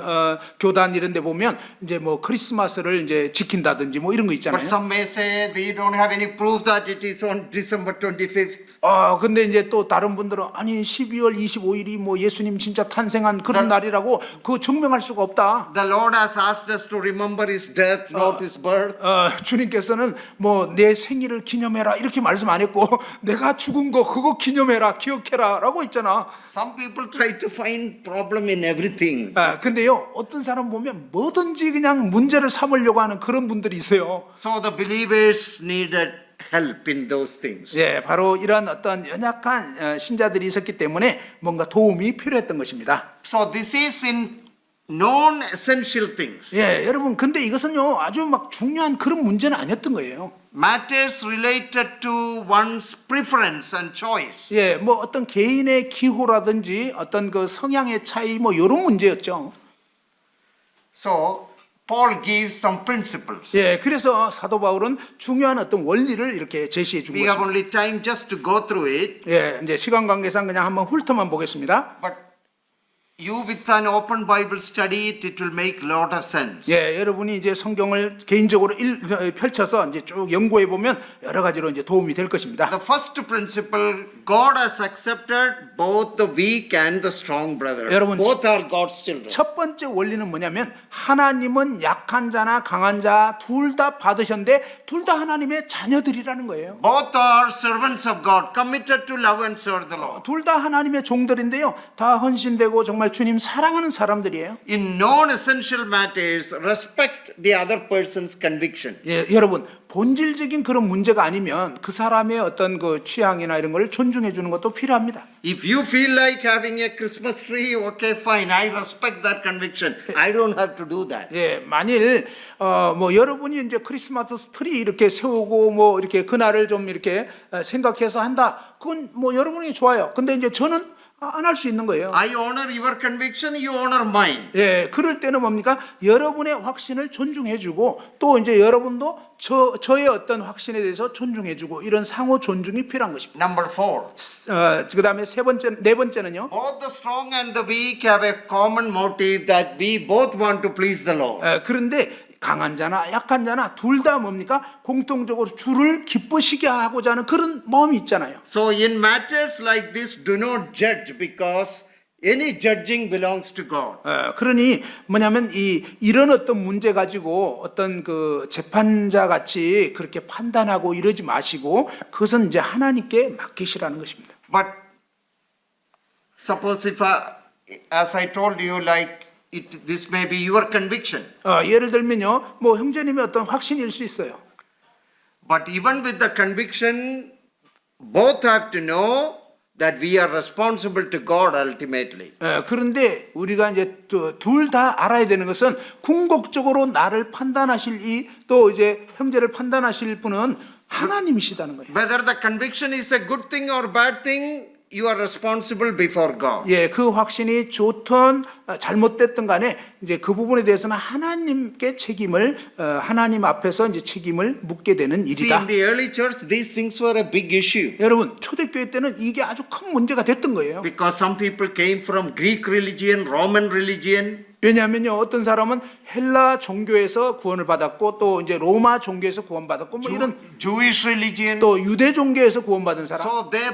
교단 이런 데 보면 이제 뭐 크리스마스를 이제 지킨다든지 뭐 이런 거 있잖아요. But some may say we don't have any proof that it is on December 25th. 근데 이제 또 다른 분들은 아니 12월 25일이 뭐 예수님 진짜 탄생한 그런 날이라고 그거 증명할 수가 없다. The Lord has asked us to remember His death, not His birth. 주님께서는 뭐 내 생일을 기념해라 이렇게 말씀 안 했고 내가 죽은 거 그거 기념해라 기억해라라고 있잖아. Some people try to find problem in everything. 근데요 어떤 사람 보면 뭐든지 그냥 문제를 삼으려고 하는 그런 분들이 있어요. So the believers needed help in those things. 바로 이런 어떤 연약한 신자들이 있었기 때문에 뭔가 도움이 필요했던 것입니다. So this is in non-essential things. 여러분 근데 이것은요 아주 막 중요한 그런 문제는 아니었던 거예요. Matters related to one's preference and choice. 뭐 어떤 개인의 기호라든지 어떤 그 성향의 차이 뭐 이런 문제였죠. So Paul gives some principles. 그래서 사도 바울은 중요한 어떤 원리를 이렇게 제시해 주고 We have 있습니다. only time just to go through it. 이제 시간 관계상 그냥 한번 훑어만 보겠습니다. But you with an open Bible study it will make a lot of sense. 여러분이 이제 성경을 개인적으로 펼쳐서 이제 쭉 연구해 보면 여러 가지로 이제 도움이 될 것입니다. The first principle, God has accepted both the weak and the strong brother. 여러분, Both are God's children. 첫 번째 원리는 뭐냐면 하나님은 약한 자나 강한 자 둘 다 받으셨는데 둘 다 하나님의 자녀들이라는 거예요. Both are servants of God, committed to love and serve the Lord. 둘 다 하나님의 종들인데요. 다 헌신되고 정말 주님 사랑하는 사람들이에요. In non-essential matters, respect the other person's conviction. 여러분 본질적인 그런 문제가 아니면 그 사람의 어떤 그 취향이나 이런 걸 존중해 주는 것도 필요합니다. If you feel like having a Christmas tree, okay, fine. I respect that conviction. I don't have to do that. 만일 뭐 여러분이 이제 크리스마스 트리 이렇게 세우고 뭐 이렇게 그날을 좀 이렇게 생각해서 한다. 그건 뭐 여러분이 좋아요. 근데 이제 저는 안 할 수 있는 거예요. I honor your conviction, you honor mine. 그럴 때는 뭡니까? 여러분의 확신을 존중해주고 또 이제 여러분도 저의 어떤 확신에 대해서 존중해주고 이런 상호 존중이 필요한 것입니다. Number 4. 그다음에 네 번째는요. Both the strong and the weak have a common motive that we both want to please the Lord. 그런데 강한 자나 약한 자나 둘 다 뭡니까? 공통적으로 주를 기쁘시게 하고자 하는 그런 마음이 있잖아요. So in matters like this, do not judge because any judging belongs to God. 그러니 뭐냐면 이런 어떤 문제 가지고 어떤 그 재판자 같이 그렇게 판단하고 이러지 마시고 그것은 이제 하나님께 맡기시라는 것입니다. But suppose if, as I told you, like this may be your conviction. 예를 들면요, 뭐 형제님의 어떤 확신일 수 있어요. But even with the conviction, both have to know that we are responsible to God ultimately. 그런데 우리가 이제 둘 다 알아야 되는 것은 궁극적으로 나를 판단하실 또 이제 형제를 판단하실 분은 하나님이시다는 거예요. Whether the conviction is a good thing or bad thing, you are responsible before God. 예, 그 확신이 좋든 잘못됐든 간에 이제 그 부분에 대해서는 하나님께 책임을 하나님 앞에서 이제 책임을 묻게 되는 See, 일이다. in the early church, these things were a big issue 여러분, 초대교회 때는 이게 아주 큰 문제가 됐던 거예요. because some people came from Greek religion, Roman religion. 왜냐하면요, 어떤 사람은 헬라 종교에서 구원을 받았고 또 이제 로마 종교에서 구원받았고 뭐 이런 Jewish religion. 또 유대 종교에서 구원받은 사람. So they,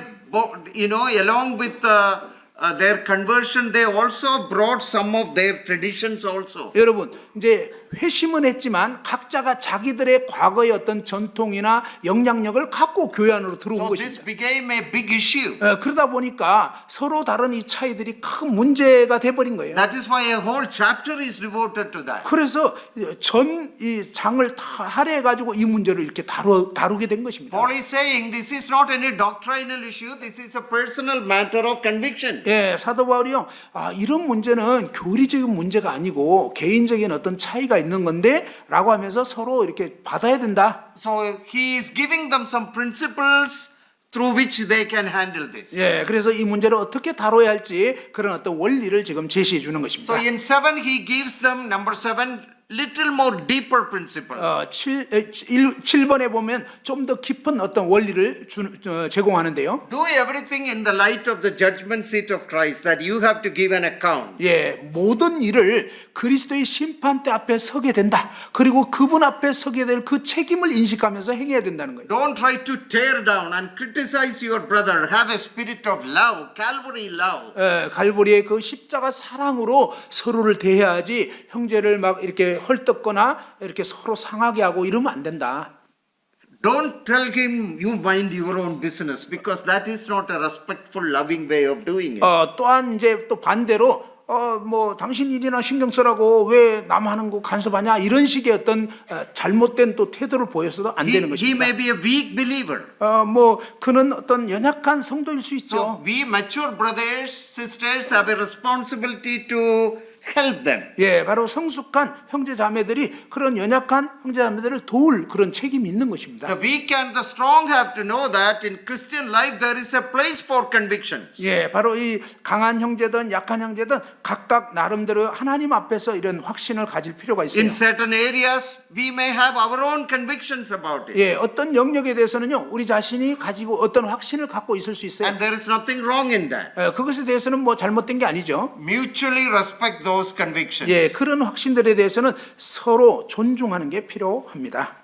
along with their conversion, they also brought some of their traditions also. 여러분, 이제 회심은 했지만 각자가 자기들의 과거의 어떤 전통이나 영향력을 갖고 교회 안으로 들어온 So this 것입니다. became a big issue. 그러다 보니까 서로 다른 이 차이들이 큰 문제가 돼버린 거예요. That is why a whole chapter is devoted to that. 그래서 전 이 장을 다 할애해가지고 이 문제를 이렇게 다루게 된 것입니다. Paul is saying this is not any doctrinal issue, this is a personal matter of conviction. 예, 사도 바울이요. 이런 문제는 교리적인 문제가 아니고 개인적인 어떤 차이가 있는 건데라고 하면서 서로 이렇게 받아야 된다. So he is giving them some principles through which they can handle this. 예, 그래서 이 문제를 어떻게 다뤄야 할지 그런 어떤 원리를 지금 제시해 주는 것입니다. So in 7 he gives them, number 7, little more deeper principle. 7번에 보면 좀 더 깊은 어떤 원리를 제공하는데요. Do everything in the light of the judgment seat of Christ, that you have to give an account. 예, 모든 일을 그리스도의 심판대 앞에 서게 된다. 그리고 그분 앞에 서게 될 그 책임을 인식하면서 행해야 된다는 거예요. Don't try to tear down and criticize your brother. Have a spirit of love, Calvary love. 갈보리의 그 십자가 사랑으로 서로를 대해야지 형제를 막 이렇게 헐뜯거나 이렇게 서로 상하게 하고 이러면 안 된다. Don't tell him you mind your own business, because that is not a respectful, loving way of doing it. 또한 이제 또 반대로 뭐 당신 일이나 신경 쓰라고 왜 남 하는 거 간섭하냐 이런 식의 어떤 잘못된 또 태도를 보여서도 안 되는 He 것입니다. may be a weak believer. 뭐 그는 어떤 연약한 성도일 수 있죠. So we mature brothers, sisters have a responsibility to help them. 예, 바로 성숙한 형제 자매들이 그런 연약한 형제 자매들을 도울 그런 책임이 있는 것입니다. The weak and the strong have to know that in Christian life there is a place for convictions. 예, 바로 이 강한 형제든 약한 형제든 각각 나름대로 하나님 앞에서 이런 확신을 가질 필요가 있어요. In certain areas we may have our own convictions about it. 예, 어떤 영역에 대해서는요, 우리 자신이 가지고 어떤 확신을 갖고 있을 수 있어요. And there is nothing wrong in that. 그것에 대해서는 뭐 잘못된 게 아니죠. Mutually respect those convictions. 예, 그런 확신들에 대해서는 서로 존중하는 게 필요합니다.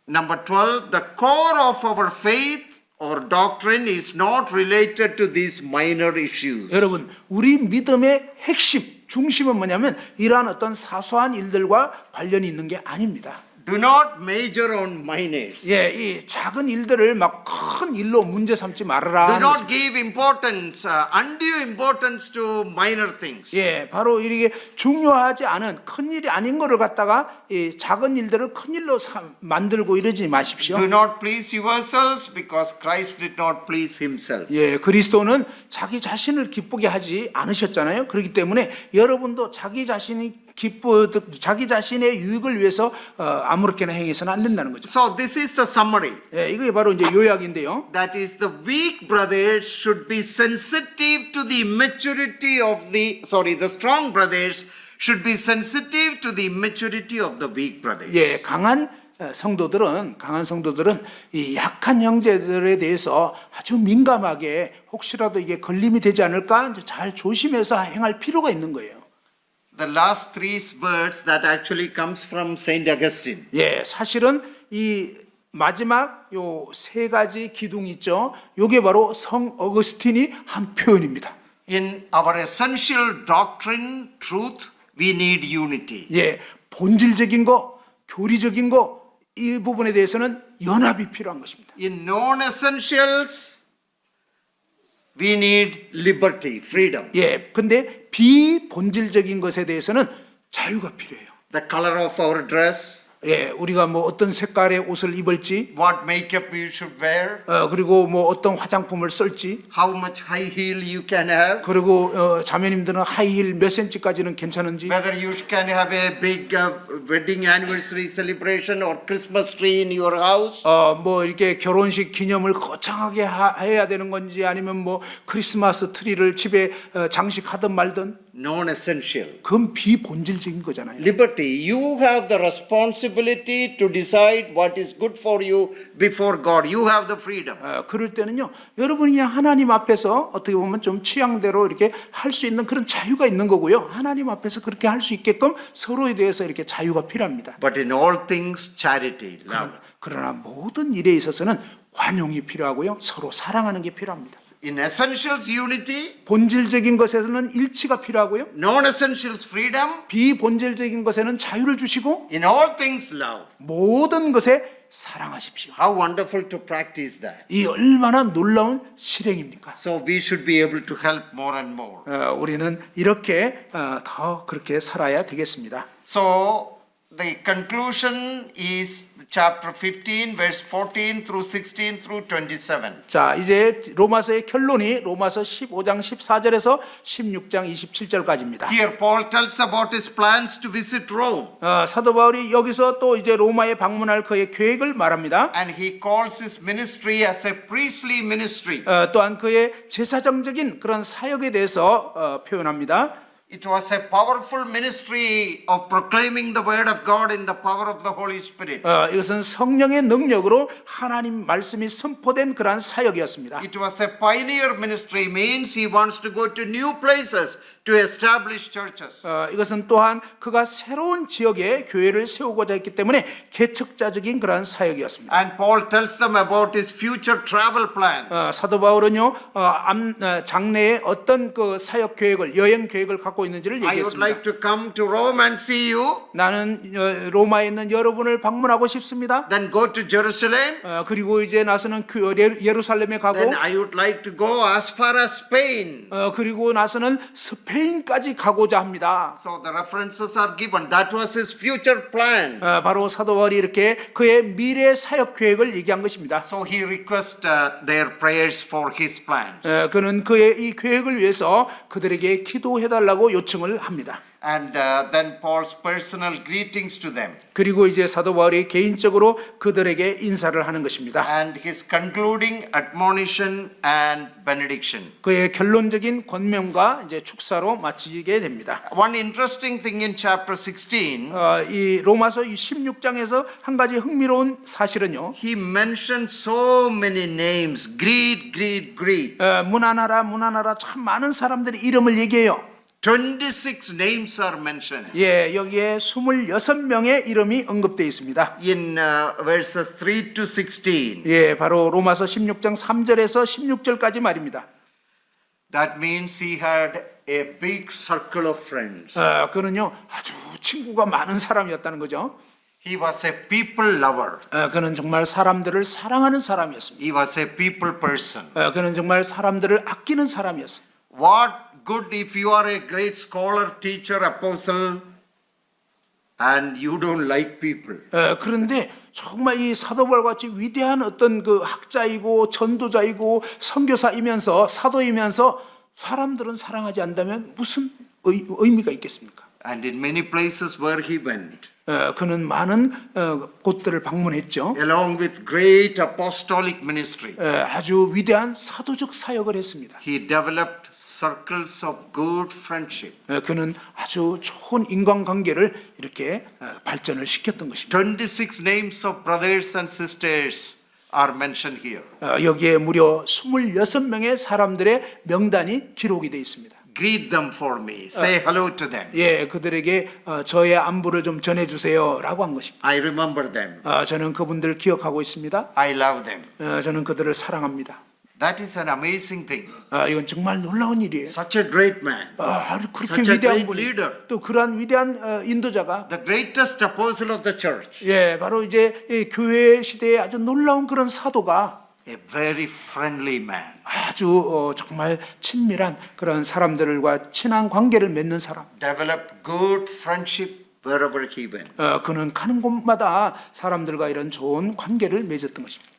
Number 12, the core of our faith or doctrine is not related to these minor issues. 여러분, 우리 믿음의 핵심, 중심은 뭐냐면 이러한 어떤 사소한 일들과 관련이 있는 게 아닙니다. Do not major on minors. 예, 이 작은 일들을 막 큰 일로 문제 삼지 말아라. Do not give importance, undue importance to minor things. 예, 바로 이게 중요하지 않은 큰 일이 아닌 거를 갖다가 이 작은 일들을 큰 일로 만들고 이러지 마십시오. Do not please yourselves because Christ did not please himself. 예, 그리스도는 자기 자신을 기쁘게 하지 않으셨잖아요. 그렇기 때문에 여러분도 자기 자신이 자기 자신의 유익을 위해서 아무렇게나 행해서는 안 된다는 거죠. So this is the summary. 예, 이게 바로 이제 요약인데요. That is, the weak brothers should be sensitive to the immaturity of the strong brothers should be sensitive to the immaturity of the weak brothers. 예, 강한 성도들은 이 약한 형제들에 대해서 아주 민감하게 혹시라도 이게 걸림이 되지 않을까 이제 잘 조심해서 행할 필요가 있는 거예요. The last three words that actually comes from Saint Augustine. 예, 사실은 이 마지막 요 세 가지 기둥이 있죠. 요게 바로 성 어거스틴이 한 표현입니다. In our essential doctrine, truth, we need unity. 예, 본질적인 거, 교리적인 거, 이 부분에 대해서는 연합이 필요한 것입니다. In non-essentials, we need liberty, freedom. 예, 근데 비본질적인 것에 대해서는 자유가 필요해요. The color of our dress, 예, 우리가 뭐 어떤 색깔의 옷을 입을지, what makeup you should wear, 그리고 뭐 어떤 화장품을 쓸지, how much high heel you can have, 그리고 자매님들은 하이힐 몇 센치까지는 괜찮은지, whether you can have a big wedding anniversary celebration or Christmas tree in your house. 뭐 이렇게 결혼식 기념을 거창하게 해야 되는 건지 아니면 뭐 크리스마스 트리를 집에 장식하든 말든 Non-essential. 그건 비본질적인 거잖아요. Liberty. You have the responsibility to decide what is good for you before God. You have the freedom. 그럴 때는요, 여러분이 그냥 하나님 앞에서 어떻게 보면 좀 취향대로 이렇게 할 수 있는 그런 자유가 있는 거고요. 하나님 앞에서 그렇게 할 수 있게끔 서로에 대해서 이렇게 자유가 필요합니다. But in all things, charity, love. 그러나 모든 일에 있어서는 관용이 필요하고요. 서로 사랑하는 게 필요합니다. In essentials, unity. 본질적인 것에서는 일치가 필요하고요. Non-essentials, freedom. 비본질적인 것에는 자유를 주시고 In all things, love. 모든 것에 사랑하십시오. How wonderful to practice that. 이 얼마나 놀라운 실행입니까? So we should be able to help more and more. 우리는 이렇게 더 그렇게 살아야 되겠습니다. So the conclusion is chapter 15, verse 14 through 16 through 27. 자, 이제 로마서의 결론이 로마서 15장 14절에서 16장 27절까지입니다. Here Paul tells about his plans to visit Rome. 사도 바울이 여기서 또 이제 로마에 방문할 그의 계획을 말합니다. And he calls his ministry as a priestly ministry. 또한 그의 제사장적인 그런 사역에 대해서 표현합니다. It was a powerful ministry of proclaiming the word of God in the power of the Holy Spirit. 이것은 성령의 능력으로 하나님 말씀이 선포된 그러한 사역이었습니다. It was a pioneer ministry, means he wants to go to new places to establish churches. 이것은 또한 그가 새로운 지역에 교회를 세우고자 했기 때문에 개척자적인 그러한 사역이었습니다. And Paul tells them about his future travel plans. 사도 바울은요 장래에 어떤 그 사역 계획을 여행 계획을 갖고 있는지를 I would 얘기했습니다. like to come to Rome and see you, 나는 로마에 있는 여러분을 방문하고 싶습니다. then go to Jerusalem, 그리고 이제 나서는 예루살렘에 가고 then I would like to go as far as Spain. 그리고 나서는 스페인까지 가고자 합니다. So the references are given. That was his future plan. 바로 사도 바울이 이렇게 그의 미래 사역 계획을 얘기한 것입니다. So he requests their prayers for his plans. 그는 그의 이 계획을 위해서 그들에게 기도해달라고 요청을 합니다. And then Paul's personal greetings to them. 그리고 이제 사도 바울이 개인적으로 그들에게 인사를 하는 것입니다. And his concluding admonition and benediction. 그의 결론적인 권면과 이제 축사로 마치게 됩니다. One interesting thing in chapter 16, 이 로마서 16장에서 한 가지 흥미로운 사실은요. he mentions so many names. Greet, greet, greet. 문하나라 참 많은 사람들의 이름을 얘기해요. 26 names are mentioned. 예, 여기에 26명의 이름이 언급되어 있습니다. In verses 3 to 16. 예, 바로 로마서 16장 3절에서 16절까지 말입니다. That means he had a big circle of friends. 그는요 아주 친구가 많은 사람이었다는 거죠. He was a people lover. 그는 정말 사람들을 사랑하는 사람이었습니다. He was a people person. 그는 정말 사람들을 아끼는 사람이었어요. What good if you are a great scholar, teacher, apostle, and you don't like people. 그런데 정말 이 사도 바울 같이 위대한 어떤 그 학자이고 전도자이고 선교사이면서 사도이면서 사람들은 사랑하지 않는다면 무슨 의미가 있겠습니까? And in many places where he went, 그는 많은 곳들을 방문했죠. along with great apostolic ministry, 아주 위대한 사도적 사역을 했습니다. he developed circles of good friendship. 그는 아주 좋은 인간관계를 이렇게 발전을 시켰던 것입니다. 26 names of brothers and sisters are mentioned here. 여기에 무려 26명의 사람들의 명단이 기록이 되어 있습니다. greet them for me. Say hello to them. 예, 그들에게 저의 안부를 좀 전해주세요라고 한 것입니다. I remember them. 저는 그분들 기억하고 있습니다. I love them. 저는 그들을 사랑합니다. That is an amazing thing. 이건 정말 놀라운 일이에요. Such a great man. 그렇게 Such a 위대한 great 분이 leader. 또 그러한 위대한 인도자가 The greatest apostle of the church. 예, 바로 이제 이 교회 시대에 아주 놀라운 그런 사도가 A very friendly man. 아주 정말 친밀한 그런 사람들과 친한 관계를 맺는 사람. Developed good friendship wherever he went. 그는 가는 곳마다 사람들과 이런 좋은 관계를 맺었던 것입니다.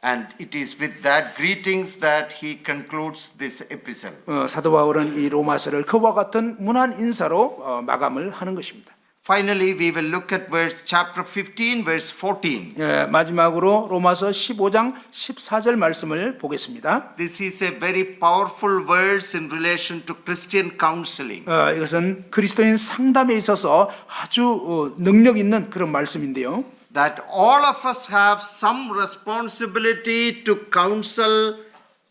And it is with that greetings that he concludes this epistle. 사도 바울은 이 로마서를 그와 같은 문안 인사로 마감을 하는 것입니다. Finally, we will look at chapter 15, verse 14. 예, 마지막으로 로마서 15장 14절 말씀을 보겠습니다. This is a very powerful verse in relation to Christian counseling. 이것은 그리스도인 상담에 있어서 아주 능력 있는 그런 말씀인데요. That all of us have some responsibility to counsel,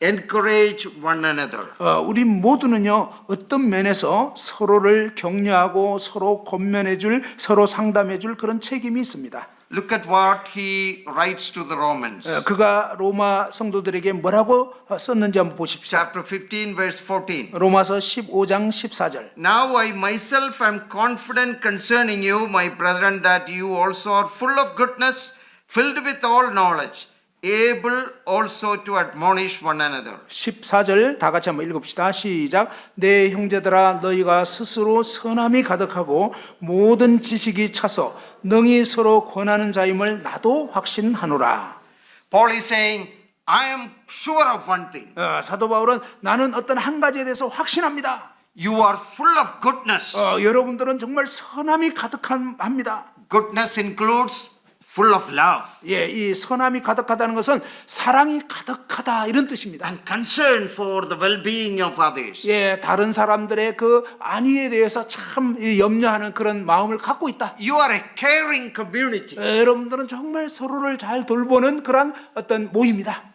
encourage one another. 우리 모두는요 어떤 면에서 서로를 격려하고 서로 권면해줄 서로 상담해줄 그런 책임이 있습니다. Look at what he writes to the Romans. 그가 로마 성도들에게 뭐라고 썼는지 한번 보십시오. Chapter 15, verse 14. 로마서 15장 14절. Now I myself am confident concerning you, my brethren, that you also are full of goodness, filled with all knowledge, able also to admonish one another. 14절 다 같이 한번 읽읍시다. 시작. 내 형제들아 너희가 스스로 선함이 가득하고 모든 지식이 차서 능히 서로 권하는 자임을 나도 확신하노라. Paul is saying, I am sure of one thing. 사도 바울은 나는 어떤 한 가지에 대해서 확신합니다. You are full of goodness. 여러분들은 정말 선함이 가득합니다. Goodness includes full of love 예, 이 선함이 가득하다는 것은 사랑이 가득하다 이런 뜻입니다. and concern for the well-being of others. 예, 다른 사람들의 그 안위에 대해서 참 염려하는 그런 마음을 갖고 있다. You are a caring community. 여러분들은 정말 서로를 잘 돌보는 그런 어떤 모임이다.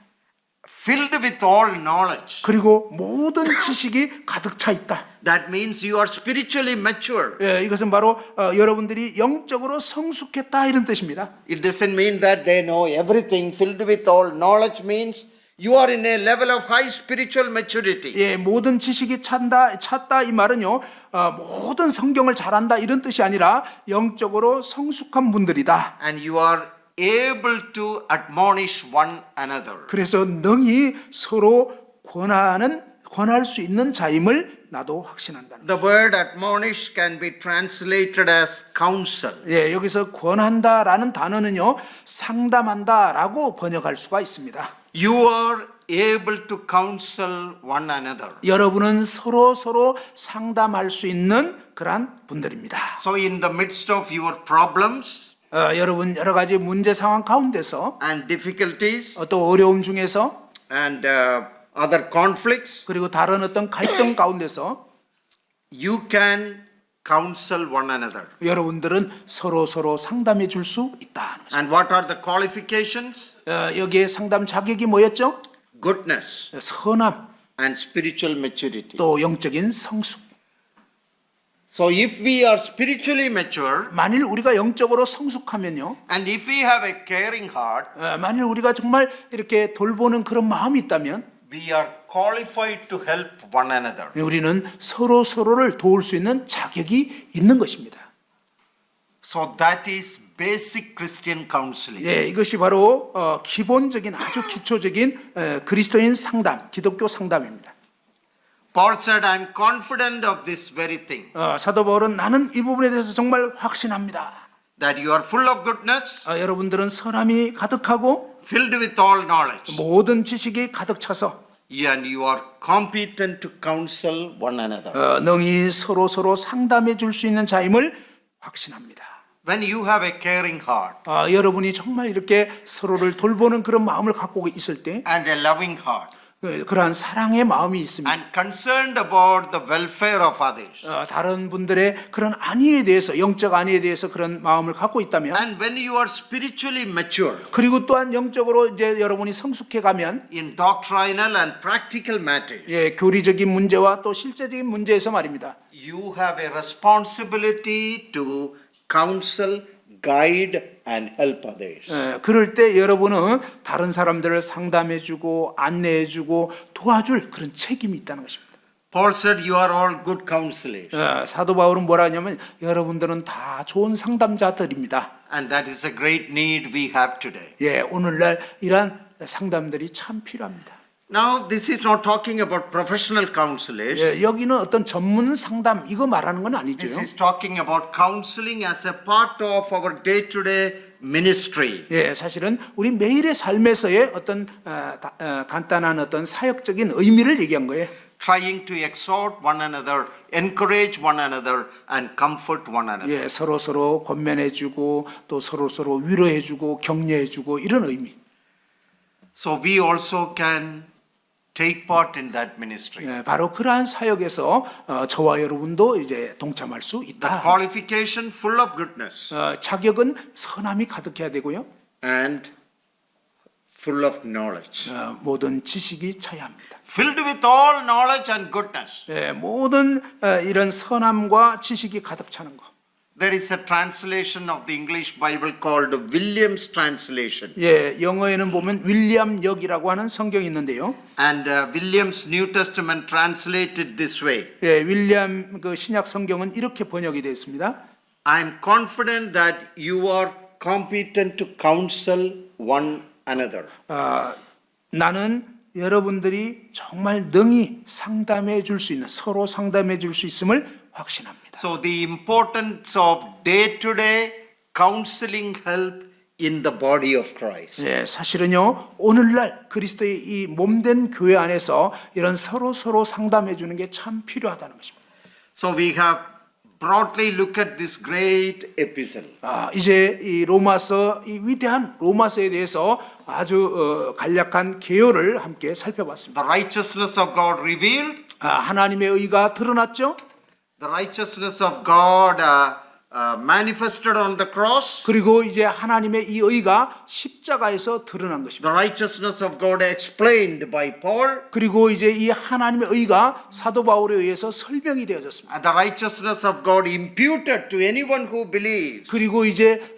Filled with all knowledge. 그리고 모든 지식이 가득 차 있다. That means you are spiritually mature. 예, 이것은 바로 여러분들이 영적으로 성숙했다 이런 뜻입니다. It doesn't mean that they know everything. Filled with all knowledge means you are in a level of high spiritual maturity. 예, 모든 지식이 찼다 이 말은요, 모든 성경을 잘한다 이런 뜻이 아니라 영적으로 성숙한 분들이다. And you are able to admonish one another. 그래서 능히 서로 권할 수 있는 자임을 나도 확신한다. The word admonish can be translated as counsel. 예, 여기서 권한다라는 단어는요, 상담한다라고 번역할 수가 있습니다. You are able to counsel one another. 여러분은 서로 상담할 수 있는 그러한 분들입니다. So in the midst of your problems 여러분 여러 가지 문제 상황 가운데서 and difficulties 또 어려움 중에서 and other conflicts, 그리고 다른 어떤 갈등 가운데서 you can counsel one another. 여러분들은 서로 상담해 줄 수 있다. And what are the qualifications? 여기에 상담 자격이 뭐였죠? Goodness 선함, and spiritual maturity. 또 영적인 성숙. So if we are spiritually mature 만일 우리가 영적으로 성숙하면요, and if we have a caring heart, 만일 우리가 정말 이렇게 돌보는 그런 마음이 있다면 we are qualified to help one another. 우리는 서로를 도울 수 있는 자격이 있는 것입니다. So that is basic Christian counseling. 예, 이것이 바로 기본적인 아주 기초적인 그리스도인 상담, 기독교 상담입니다. Paul said, I am confident of this very thing, 사도 바울은 나는 이 부분에 대해서 정말 확신합니다. that you are full of goodness, 여러분들은 선함이 가득하고 filled with all knowledge, 모든 지식이 가득 차서 and you are competent to counsel one another. 능히 서로 상담해 줄 수 있는 자임을 확신합니다. When you have a caring heart 여러분이 정말 이렇게 서로를 돌보는 그런 마음을 갖고 있을 때 and a loving heart, 그러한 사랑의 마음이 있습니다. and concerned about the welfare of others. 다른 분들의 그런 안위에 대해서, 영적 안위에 대해서 그런 마음을 갖고 있다면, And when you are spiritually mature 그리고 또한 영적으로 이제 여러분이 성숙해 가면, in doctrinal and practical matters, 예, 교리적인 문제와 또 실제적인 문제에서 말입니다. you have a responsibility to counsel, guide, and help others. 그럴 때 여러분은 다른 사람들을 상담해주고 안내해주고 도와줄 그런 책임이 있다는 것입니다. Paul said, "You are all good counselors." 사도 바울은 뭐라 하냐면 여러분들은 다 좋은 상담자들입니다. And that is a great need we have today. 예, 오늘날 이러한 상담들이 참 필요합니다. Now, this is not talking about professional counselors. 예, 여기는 어떤 전문 상담 이거 말하는 건 아니죠. This is talking about counseling as a part of our day-to-day ministry. 예, 사실은 우리 매일의 삶에서의 어떤 간단한 어떤 사역적인 의미를 얘기한 거예요. Trying to exhort one another, encourage one another, and comfort one another. 예, 서로 권면해주고 또 서로 위로해주고 격려해주고 이런 의미. So we also can take part in that ministry. 예, 바로 그러한 사역에서 저와 여러분도 이제 동참할 수 The 있다. qualification full of goodness 자격은 선함이 가득해야 되고요. and full of knowledge. 모든 지식이 차야 합니다. Filled with all knowledge and goodness. 예, 모든 이런 선함과 지식이 가득 차는 거. There is a translation of the English Bible called William's translation. 예, 영어에는 보면 윌리엄 역이라고 하는 성경이 있는데요. And William's New Testament translated this way. 예, 윌리엄 그 신약 성경은 이렇게 번역이 되어 있습니다. I am confident that you are competent to counsel one another. 나는 여러분들이 정말 능히 상담해 줄 수 있는, 서로 상담해 줄 수 있음을 확신합니다. So the importance of day-to-day counseling help in the body of Christ. 예, 사실은요 오늘날 그리스도의 이 몸된 교회 안에서 이런 서로 상담해 주는 게 참 필요하다는 것입니다. So we have broadly looked at this great epistle. 이제 이 로마서, 이 위대한 로마서에 대해서 아주 간략한 개요를 함께 살펴봤습니다. The righteousness of God revealed, 하나님의 의가 드러났죠. the righteousness of God manifested on the cross, 그리고 이제 하나님의 이 의가 십자가에서 드러난 것입니다. the righteousness of God explained by Paul, 그리고 이제 이 하나님의 의가 사도 바울에 의해서 설명이 되어졌습니다. and the righteousness of God imputed to anyone who believes. 그리고 이제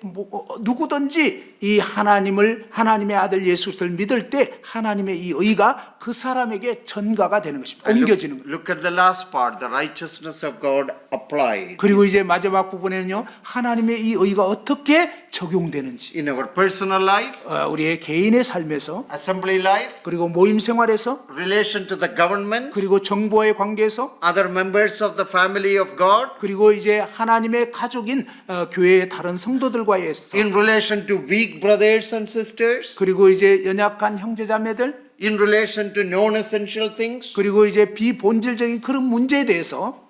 누구든지 이 하나님의 아들 예수 그리스도를 믿을 때 하나님의 이 의가 그 사람에게 전가가 되는 것입니다. 옮겨지는 거예요. Look at the last part, the righteousness of God applied 그리고 이제 마지막 부분에는요 하나님의 이 의가 어떻게 적용되는지 in our personal life, 우리의 개인의 삶에서 assembly life, 그리고 모임 생활에서 relation to the government, 그리고 정부와의 관계에서 other members of the family of God, 그리고 이제 하나님의 가족인 교회의 다른 성도들과의서 in relation to weak brothers and sisters, 그리고 이제 연약한 형제자매들 in relation to non-essential things, 그리고 이제 비본질적인 그런 문제에 대해서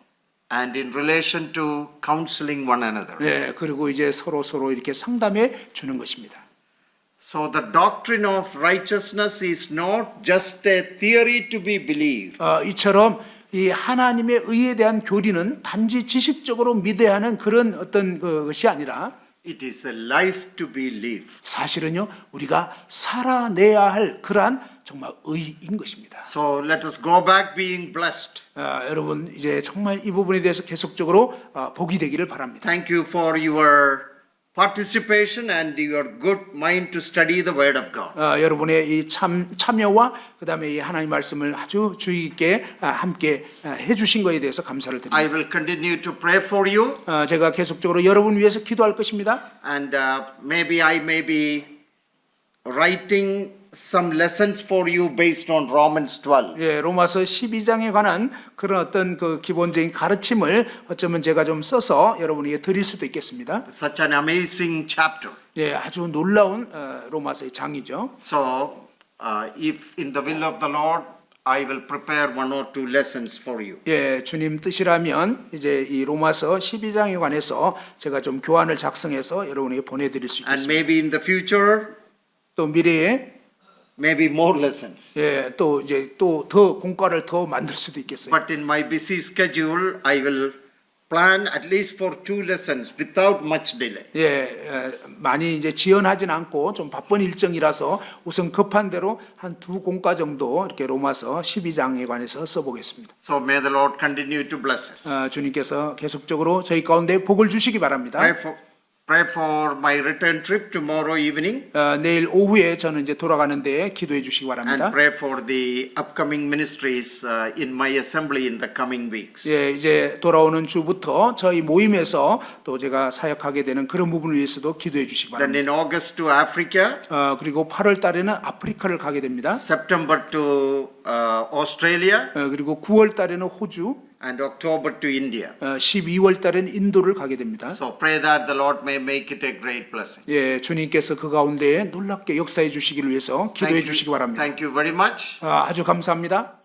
and in relation to counseling one another. 네, 그리고 이제 서로 이렇게 상담해 주는 것입니다. So the doctrine of righteousness is not just a theory to be believed. 이처럼 이 하나님의 의에 대한 교리는 단지 지식적으로 믿어야 하는 그런 어떤 것이 아니라 It is a life to be lived. 사실은요 우리가 살아내야 할 그러한 정말 의인 것입니다. So let us go back being blessed. 여러분 이제 정말 이 부분에 대해서 계속적으로 복이 되기를 바랍니다. Thank you for your participation and your good mind to study the Word of God. 여러분의 이 참여와 그다음에 이 하나님 말씀을 아주 주의 깊게 함께 해주신 것에 대해서 감사를 드립니다. I will continue to pray for you, 제가 계속적으로 여러분 위해서 기도할 것입니다. and maybe I may be writing some lessons for you based on Romans 12. 예, 로마서 12장에 관한 그런 어떤 그 기본적인 가르침을 어쩌면 제가 좀 써서 여러분에게 드릴 수도 있겠습니다. Such an amazing chapter. 예, 아주 놀라운 로마서의 장이죠. So, if in the will of the Lord, I will prepare one or two lessons for you. 예, 주님 뜻이라면 이제 이 로마서 12장에 관해서 제가 좀 교환을 작성해서 여러분에게 보내드릴 수 And 있겠습니다. maybe in the future, 또 미래에 maybe more lessons. 예, 또 이제 또 더 공과를 더 만들 수도 있겠어요. But in my busy schedule, I will plan at least for 2 lessons without much delay. 많이 이제 지연하진 않고 좀 바쁜 일정이라서 우선 급한 대로 한 2공과 정도 이렇게 로마서 12장에 관해서 써보겠습니다. So may the Lord continue to bless us. 주님께서 계속적으로 저희 가운데 복을 주시기 바랍니다. Pray for my return trip tomorrow evening 내일 오후에 저는 이제 돌아가는데 기도해 주시기 바랍니다. and pray for the upcoming ministries in my assembly in the coming weeks. 예, 이제 돌아오는 주부터 저희 모임에서 또 제가 사역하게 되는 그런 부분을 위해서도 기도해 주시기 Then 바랍니다. in August to Africa, 그리고 8월 달에는 아프리카를 가게 됩니다. September to Australia, 그리고 9월 달에는 호주, and October to India. 12월 달에는 인도를 가게 됩니다. So pray that the Lord may make it a great blessing. 예, 주님께서 그 가운데 놀랍게 역사해 주시기를 위해서 기도해 주시기 바랍니다. Thank you very much. 아주 감사합니다.